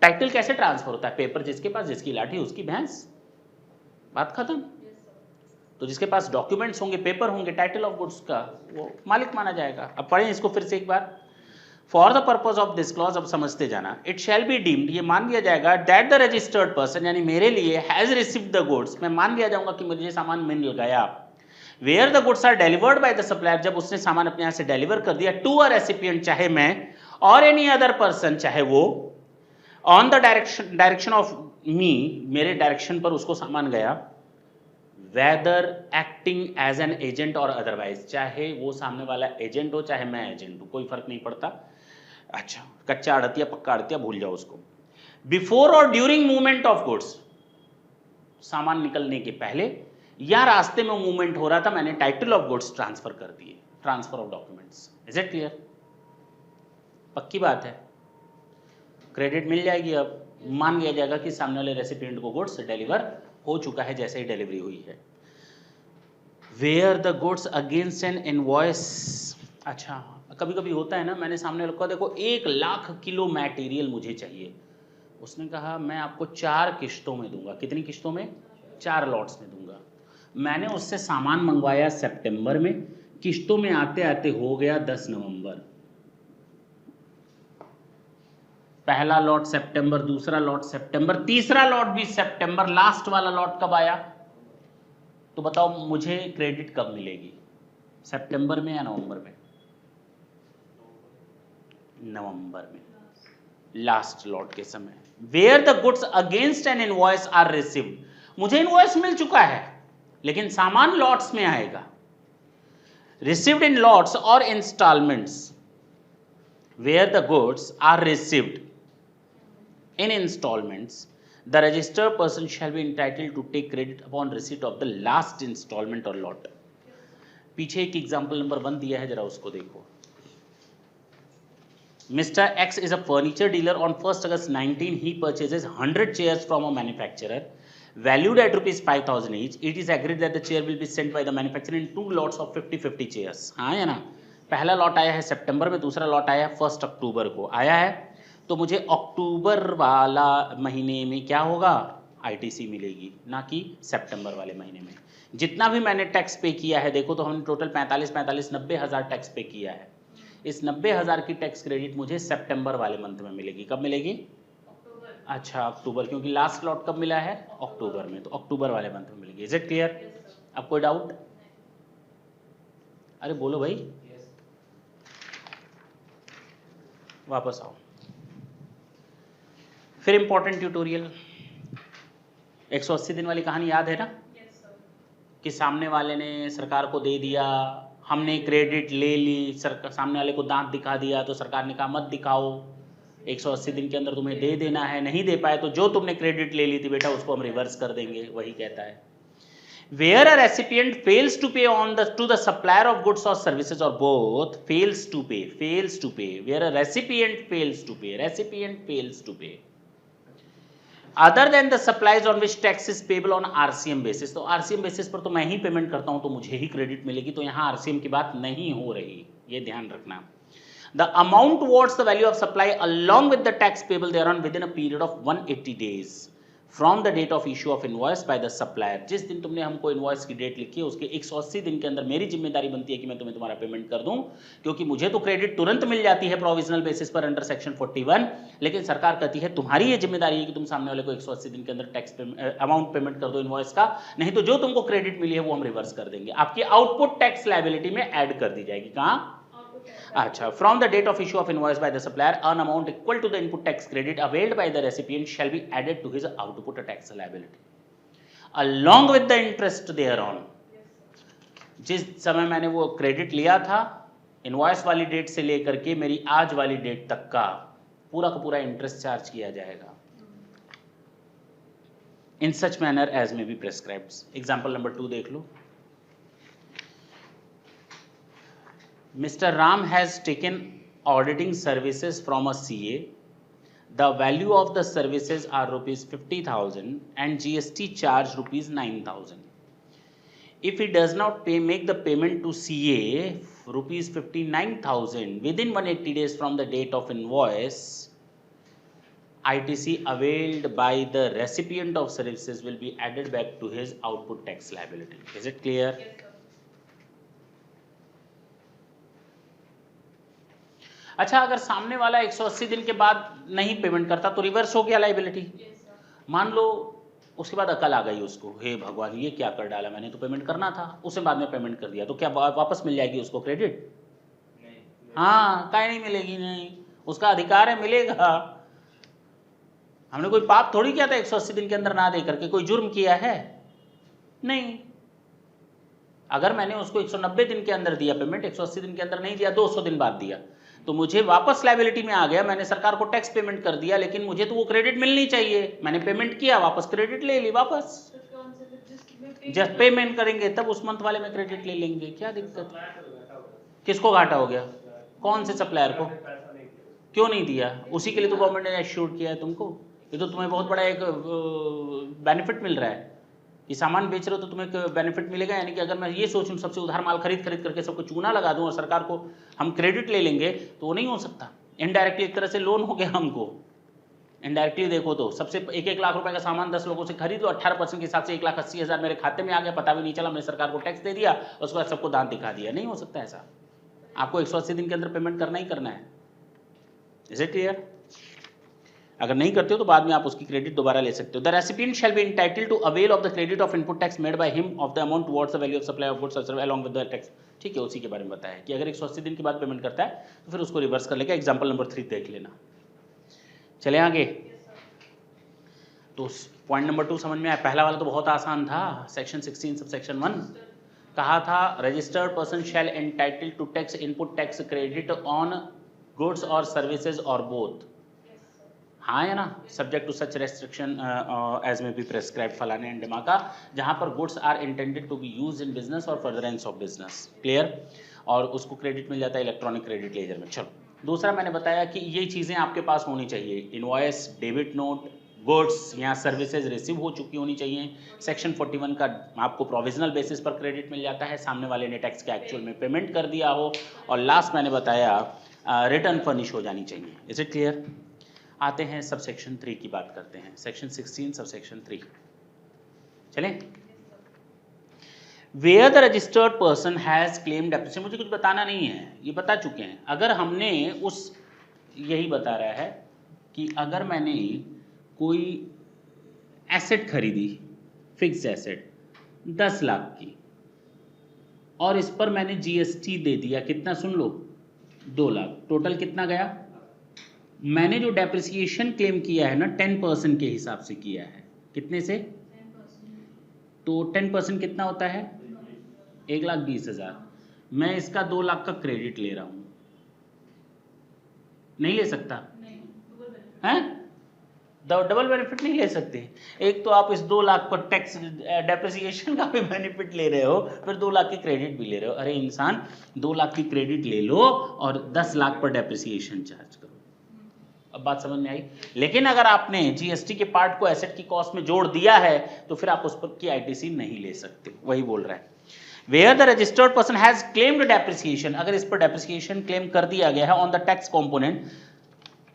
Title कैसे ट्रांसफर होता है? पेपर जिसके पास, जिसकी लाठी उसकी भैंस, बात खत्म। तो जिसके पास डॉक्यूमेंट्स होंगे, पेपर होंगे, टाइटल ऑफ गुड्स का, वो मालिक माना जाएगा। अब पढ़ें इसको फिर से एक बार। For the purpose of this clause, अब समझते जाना, इट शैल बी डीम्ड, ये मान लिया जाएगा, दैट द रजिस्टर्ड पर्सन, यानी मेरे लिए, हैज रिसीव्ड द गुड्स, मैं मान लिया जाऊंगा कि मुझे सामान मिल गया, where the goods are delivered by the supplier, जब उसने सामान अपने यहाँ से डिलीवर कर दिया, टू अ रेसिपिएंट, चाहे मैं, और एनी अदर पर्सन, चाहे वो, on the direction of me, मेरे डायरेक्शन पर उसको सामान गया, whether acting as an agent और अदरवाइज, चाहे वो सामने वाला एजेंट हो चाहे मैं एजेंट हूं, कोई फर्क नहीं पड़ता। अच्छा, कच्चा अड़तिया पक्का अड़तिया भूल जाओ उसको। बिफोर और ड्यूरिंग मूवमेंट ऑफ गुड्स, सामान निकलने के पहले या रास्ते में मूवमेंट हो रहा था, मैंने टाइटल ऑफ गुड्स ट्रांसफर कर दिए, transfer of documents. Is it clear? पक्की बात है, क्रेडिट मिल जाएगी। अब मान लिया जाएगा कि सामने वाले रेसिपिएंट को गुड्स डिलीवर हो चुका है जैसे ही डिलीवरी हुई है। Where the goods against an invoice, अच्छा कभी कभी होता है ना, मैंने सामने रखा, देखो 1,00,000 किलो मटेरियल मुझे चाहिए, उसने कहा मैं आपको 4 किश्तों में दूंगा। कितनी किश्तों में? 4 लॉट्स में दूंगा। मैंने उससे सामान मंगवाया सितंबर में, किश्तों में आते आते हो गया 10 नवंबर। पहला लॉट सितंबर, दूसरा लॉट सितंबर, तीसरा लॉट भी सितंबर, लास्ट वाला लॉट कब आया? तो बताओ मुझे क्रेडिट कब मिलेगी, सितंबर में या नवंबर में? नवंबर में, लास्ट लॉट के समय। Where the goods against an invoice are received, मुझे इनवॉइस मिल चुका है लेकिन सामान लॉट्स में आएगा। रिसीव्ड इन लॉट्स और installments, where the goods are received in installments, the registered person shall be entitled to take credit upon receipt of the last installment or lot। पीछे एक एग्जाम्पल नंबर 1 दिया है, जरा उसको देखो। Mr. X is a furniture dealer. On 1st August 19 he purchases 100 chairs from a manufacturer valued at rupees 5,000 each. It is agreed that the chair will be sent by the manufacturer in 2 lots of 50-50 chairs। हाँ है ना, पहला lot आया है सितंबर में, दूसरा lot आया है 1 अक्टूबर को आया है। तो मुझे अक्टूबर वाला महीने में क्या होगा, आईटीसी मिलेगी, ना कि सितंबर वाले महीने में। जितना भी मैंने टैक्स पे किया है, देखो तो हमने टोटल 90 हज़ार टैक्स पे किया है। इस 90,000 की टैक्स क्रेडिट मुझे सितंबर वाले मंथ में मिलेगी। कब मिलेगी? अक्टूबर। अच्छा, अक्टूबर, क्योंकि लास्ट लॉट कब मिला है? अक्टूबर में, तो अक्टूबर वाले मंथ में मिलेगी। Is it clear? अब कोई डाउट? अरे बोलो भाई। वापस आओ। फिर इंपॉर्टेंट ट्यूटोरियल, 180 दिन वाली कहानी याद है ना? कि सामने वाले ने सरकार को दे दिया, हमने क्रेडिट ले ली, सरकार सामने वाले को दांत दिखा दिया, तो सरकार ने कहा मत दिखाओ, 180 दिन के अंदर तुम्हें दे देना है। नहीं दे पाए तो जो तुमने क्रेडिट ले ली थी बेटा उसको हम रिवर्स कर देंगे। वही कहता है, where a recipient fails to pay on the to the supplier of goods और सर्विसेज और both fails to pay, where a recipient fails to pay other than the supplies on which tax is payable on RCM basis. तो RCM basis पर तो मैं ही payment करता हूं तो मुझे ही क्रेडिट मिलेगी, तो यहां आरसीएम की बात नहीं हो रही, ये ध्यान रखना। The amount towards the value of supply along with the tax payable thereon within a period of 180 days from the date of issue of invoice by the supplier. जिस दिन तुमने हमको इनवॉइस की डेट लिखी है उसके 180 दिन के अंदर मेरी जिम्मेदारी बनती है कि मैं तुम्हें तुम्हारा पेमेंट कर दूं, क्योंकि मुझे तो क्रेडिट तुरंत मिल जाती है प्रोविजनल बेसिस पर अंडर सेक्शन 41, लेकिन सरकार कहती है तुम्हारी ये जिम्मेदारी है कि तुम सामने वाले को 180 दिन के अंदर टैक्स अमाउंट पेमेंट कर दो इनवॉइस का, नहीं तो जो तुमको क्रेडिट मिली है वो हम रिवर्स कर देंगे, आपकी आउटपुट टैक्स लायबिलिटी में ऐड कर दी जाएगी। कहां? अच्छा, from the date of issue of invoice by the supplier, an amount equal to the input tax credit availed by the recipient shall be added to his output tax liability, along with the interest thereon। जिस समय मैंने वो credit लिया था, invoice वाली date से लेकर के मेरी आज वाली डेट तक का पूरा इंटरेस्ट चार्ज किया जाएगा। In such manner as may be prescribed. Example number 2 देख लो। Mr. Ram has taken auditing services from a CA. The value of the services are rupees 50,000 and GST charge rupees 9,000. If he does not make the payment to CA rupees 59,000 within 180 days from the date of invoice, ITC availed by the recipient of services will be added back to his output tax liability. Is it clear? Yes, sir. अच्छा, अगर सामने वाला 180 दिन के बाद नहीं payment करता तो रिवर्स हो गया लाइबिलिटी। मान लो उसके बाद अकल आ गई उसको, हे भगवान ये क्या कर डाला, मैंने तो पेमेंट करना था, उसने बाद में पेमेंट कर दिया, तो क्या वापस मिल जाएगी उसको क्रेडिट? हाँ, काहे नहीं मिलेगी? नहीं, उसका अधिकार है, मिलेगा। हमने कोई पाप थोड़ी किया था 180 दिन के अंदर ना दे करके, कोई जुर्म किया है? नहीं। अगर मैंने उसको 190 दिन के अंदर दिया पेमेंट, 180 दिन के अंदर नहीं दिया, 200 दिन बाद दिया, तो मुझे वापस लायबिलिटी में आ गया, मैंने सरकार को टैक्स पेमेंट कर दिया, लेकिन मुझे तो वो क्रेडिट मिलनी चाहिए, मैंने पेमेंट किया, वापस क्रेडिट ले ली वापस। जब पेमेंट करेंगे तब उस मंथ वाले में क्रेडिट ले लेंगे, क्या दिक्कत? किसको घाटा हो गया? कौन से सप्लायर को? क्यों नहीं दिया? उसी के लिए तो गवर्नमेंट ने एश्योर्ड किया है तुमको। ये तो तुम्हें बहुत बड़ा एक बेनिफिट मिल रहा है कि सामान बेच रहे हो तो तुम्हें एक बेनिफिट मिलेगा। यानी कि अगर मैं ये सोचूं सबसे उधार माल खरीद करके सबको चूना लगा दूं और सरकार को हम क्रेडिट ले लेंगे, तो वो नहीं हो सकता। इनडायरेक्टली एक तरह से लोन हो गया हमको। इनडायरेक्टली देखो तो सबसे 1-1 लाख रुपए का सामान 10 लोगों से खरीद लो, 18% के हिसाब से 1,80,000 मेरे खाते में आ गया, पता भी नहीं चला, मैंने सरकार को टैक्स दे दिया, उसके बाद सबको दांत दिखा दिया। नहीं हो सकता ऐसा। आपको 180 दिन के अंदर पेमेंट करना ही करना है। Is it clear? अगर नहीं करते हो तो बाद में आप उसकी क्रेडिट दोबारा ले सकते हो। The recipient shall be entitled to avail of the credit of input tax made by him of the amount towards the value of supply of goods along with the tax. ठीक है, उसी के बारे में बताया कि अगर 180 दिन के बाद पेमेंट करता है तो फिर उसको रिवर्स कर लेगा। एग्जाम्पल नंबर 3 देख लेना। चले आगे। तो पॉइंट नंबर 2 समझ में आया? पहला वाला तो बहुत आसान था, सेक्शन 16 सब सेक्शन 1 कहा था registered person shall entitled to tax input tax credit on goods और सर्विसेज और बोथ। हाँ है ना? Subject to such restriction as may be prescribe फलाने एंड ढिमाका, जहाँ पर goods are intended to be use in business और फर्दरेंस ऑफ बिजनेस। क्लियर? और उसको क्रेडिट मिल जाता है इलेक्ट्रॉनिक क्रेडिट लेजर में। चलो, दूसरा मैंने बताया कि ये चीज़ें आपके पास होनी चाहिए, इनवॉइस, डेबिट नोट, गुड्स या सर्विसेज रिसीव हो चुकी होनी चाहिए। सेक्शन 41 का आपको प्रोविजनल बेसिस पर क्रेडिट मिल जाता है, सामने वाले ने टैक्स के एक्चुअल में पेमेंट कर दिया हो, और लास्ट मैंने बताया रिटर्न फर्निश हो जानी चाहिए। Is it clear? आते हैं सबसेक्शन 3 की बात करते हैं, सेक्शन 16 सबसेक्शन 3। चलें, where the registered person has claimed depreciation, मुझे कुछ बताना नहीं है, ये बता चुके हैं। अगर हमने उस, यही बता रहा है कि अगर मैंने कोई एसेट खरीदी, फिक्स्ड एसेट 10 लाख की, और इस पर मैंने जीएसटी दे दिया, कितना सुन लो, 2 लाख, टोटल कितना गया? मैंने जो डेप्रिसिएशन क्लेम किया है ना 10% के हिसाब से किया है, कितने से? 10%। तो 10% कितना होता है? 1,20,000। मैं इसका 2 लाख का क्रेडिट ले रहा हूं, नहीं ले सकता? हैं? डबल बेनिफिट नहीं ले सकते। एक तो आप इस 2 लाख पर टैक्स डेप्रिसिएशन का भी बेनिफिट ले रहे हो, फिर 2 लाख की क्रेडिट भी ले रहे हो। अरे इंसान, 2 लाख की क्रेडिट ले लो और 10 लाख पर डेप्रिसिएशन चार्ज करो। अब बात समझ में आई? लेकिन अगर आपने जीएसटी के पार्ट को एसेट की कॉस्ट में जोड़ दिया है तो फिर आप उस पर की आईटीसी नहीं ले सकते, वही बोल रहा है। Where the registered person has claimed depreciation, अगर इस पर डेप्रिसिएशन क्लेम कर दिया गया है ऑन द टैक्स कॉम्पोनेंट,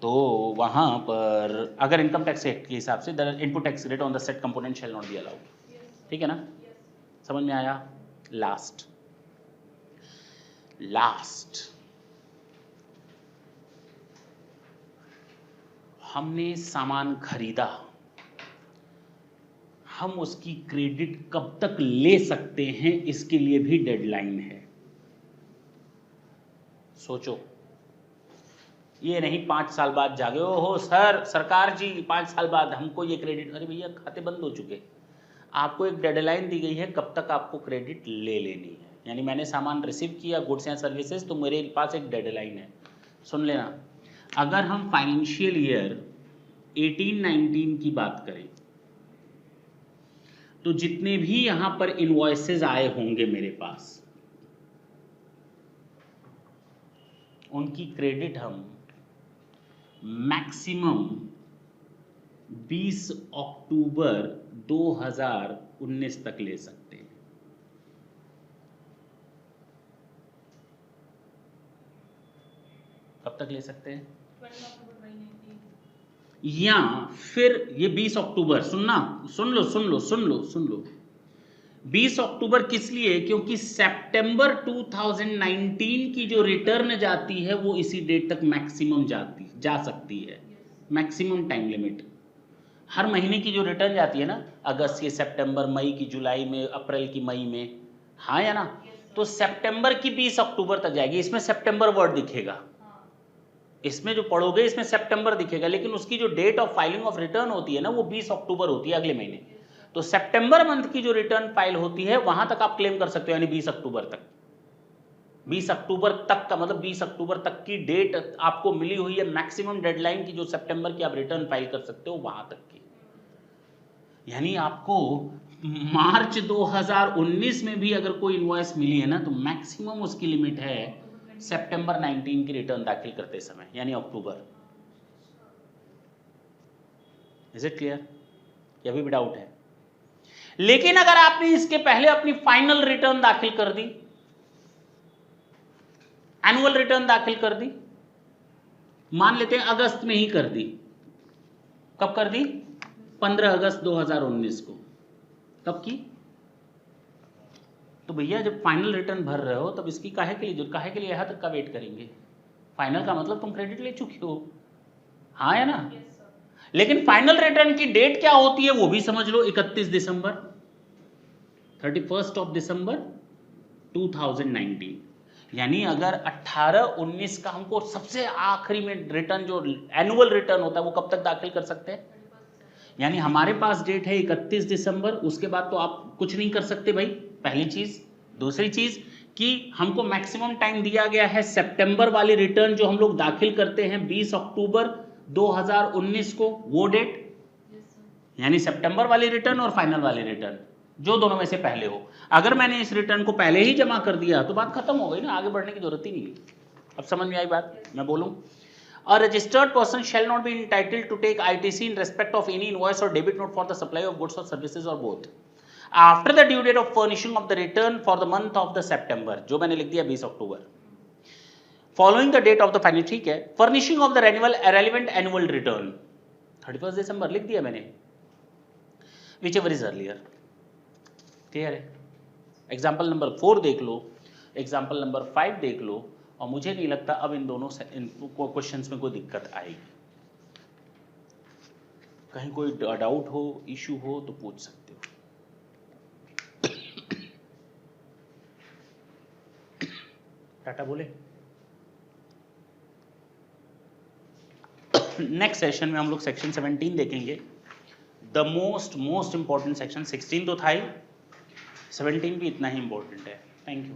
तो वहां पर अगर इनकम टैक्स एक्ट के हिसाब से the input tax rate on the set component shall not be allowed. ठीक है ना? समझ में आया? लास्ट हमने सामान खरीदा, हम उसकी क्रेडिट कब तक ले सकते हैं, इसके लिए भी डेडलाइन है। सोचो, ये नहीं 5 साल बाद जागे हो सर, सरकार जी 5 साल बाद हमको ये क्रेडिट, अरे भैया खाते बंद हो चुके। आपको एक डेडलाइन दी गई है कब तक आपको क्रेडिट ले लेनी है। यानी मैंने सामान रिसीव किया, गुड्स एंड सर्विसेज, तो मेरे पास एक डेडलाइन है। सुन लेना, अगर हम फाइनेंशियल ईयर 18-19 की बात करें तो जितने भी यहां पर इनवॉइसेस आए होंगे मेरे पास, उनकी क्रेडिट हम मैक्सिमम 20 अक्टूबर 2019 तक ले सकते हैं। कब तक ले सकते हैं? या फिर ये 20 अक्टूबर, सुन लो 20 अक्टूबर किस लिए? क्योंकि सितंबर 2019 की जो रिटर्न जाती है वो इसी डेट तक मैक्सिमम जा सकती है। मैक्सिमम टाइम लिमिट, हर महीने की जो रिटर्न जाती है ना, अगस्त की, सितंबर, मई की जुलाई में, अप्रैल की मई में, हाँ या ना? तो सितंबर की 20 अक्टूबर तक जाएगी। इसमें सितंबर वर्ड दिखेगा, इसमें जो पढ़ोगे इसमें सितंबर दिखेगा, लेकिन उसकी जो date of filing of return होती है ना वो 20 अक्टूबर होती है, अगले महीने। तो सितंबर मंथ की जो रिटर्न फाइल होती है वहां तक आप क्लेम कर सकते हो, यानी 20 अक्टूबर तक। 20 अक्टूबर तक का मतलब 20 अक्टूबर तक की डेट आपको मिली हुई है मैक्सिमम डेडलाइन की, जो सितंबर की आप रिटर्न फाइल कर सकते हो वहां तक की। यानी आपको मार्च 2019 में भी अगर कोई इनवॉइस मिली है ना तो मैक्सिमम उसकी लिमिट है सितंबर 19 की रिटर्न दाखिल करते समय, यानी अक्टूबर। Is it clear? या भी डाउट है? लेकिन अगर आपने इसके पहले अपनी फाइनल रिटर्न दाखिल कर दी, एनुअल रिटर्न दाखिल कर दी, मान लेते हैं अगस्त में ही कर दी, कब कर दी? 15 अगस्त 2019 को। कब की? तो भैया जब फाइनल रिटर्न भर रहे हो तब इसकी काहे के लिए यहां तक का वेट करेंगे? फाइनल का मतलब तुम क्रेडिट ले चुके हो, हाँ या ना? लेकिन फाइनल रिटर्न की डेट क्या होती है वो भी समझ लो, 31 दिसंबर, 31 ऑफ दिसंबर 2019। यानी अगर 18-19 का हमको सबसे आखिरी में रिटर्न, जो एनुअल रिटर्न होता है, वो कब तक दाखिल कर सकते हैं? यानी हमारे पास डेट है 31 दिसंबर, उसके बाद तो आप कुछ नहीं कर सकते भाई, पहली चीज। दूसरी चीज कि हमको मैक्सिमम टाइम दिया गया है सितंबर वाली रिटर्न जो हम लोग दाखिल करते हैं 20 अक्टूबर 2019 को, वो डेट, यानी सितंबर वाली रिटर्न और फाइनल वाली रिटर्न, जो दोनों में से पहले हो। अगर मैंने इस रिटर्न को पहले ही जमा कर दिया तो बात खत्म हो गई ना, आगे बढ़ने की जरूरत ही नहीं। अब समझ में आई बात? मैं बोलूं, a registered person shall not be entitled to take ITC in respect of any invoice or debit note for the supply of goods or services or both after the due date of furnishing of the return for the month of the September, जो मैंने लिख दिया 20 अक्टूबर, following the date of the financial, ठीक है, furnishing of the relevant annual return 31 दिसंबर लिख दिया मैंने, whichever is earlier, clear है। एग्जाम्पल नंबर 4 देख लो, एग्जाम्पल नंबर 5 देख लो, और मुझे नहीं लगता अब इन दोनों क्वेश्चंस में कोई दिक्कत आएगी। कहीं कोई डाउट हो, इशू हो तो पूछ सकते हो। टाटा बोले। नेक्स्ट सेशन में हम लोग सेक्शन 17 देखेंगे, द मोस्ट इंपॉर्टेंट सेक्शन। 16 तो था ही, 17 भी इतना ही इंपॉर्टेंट है। Thank you.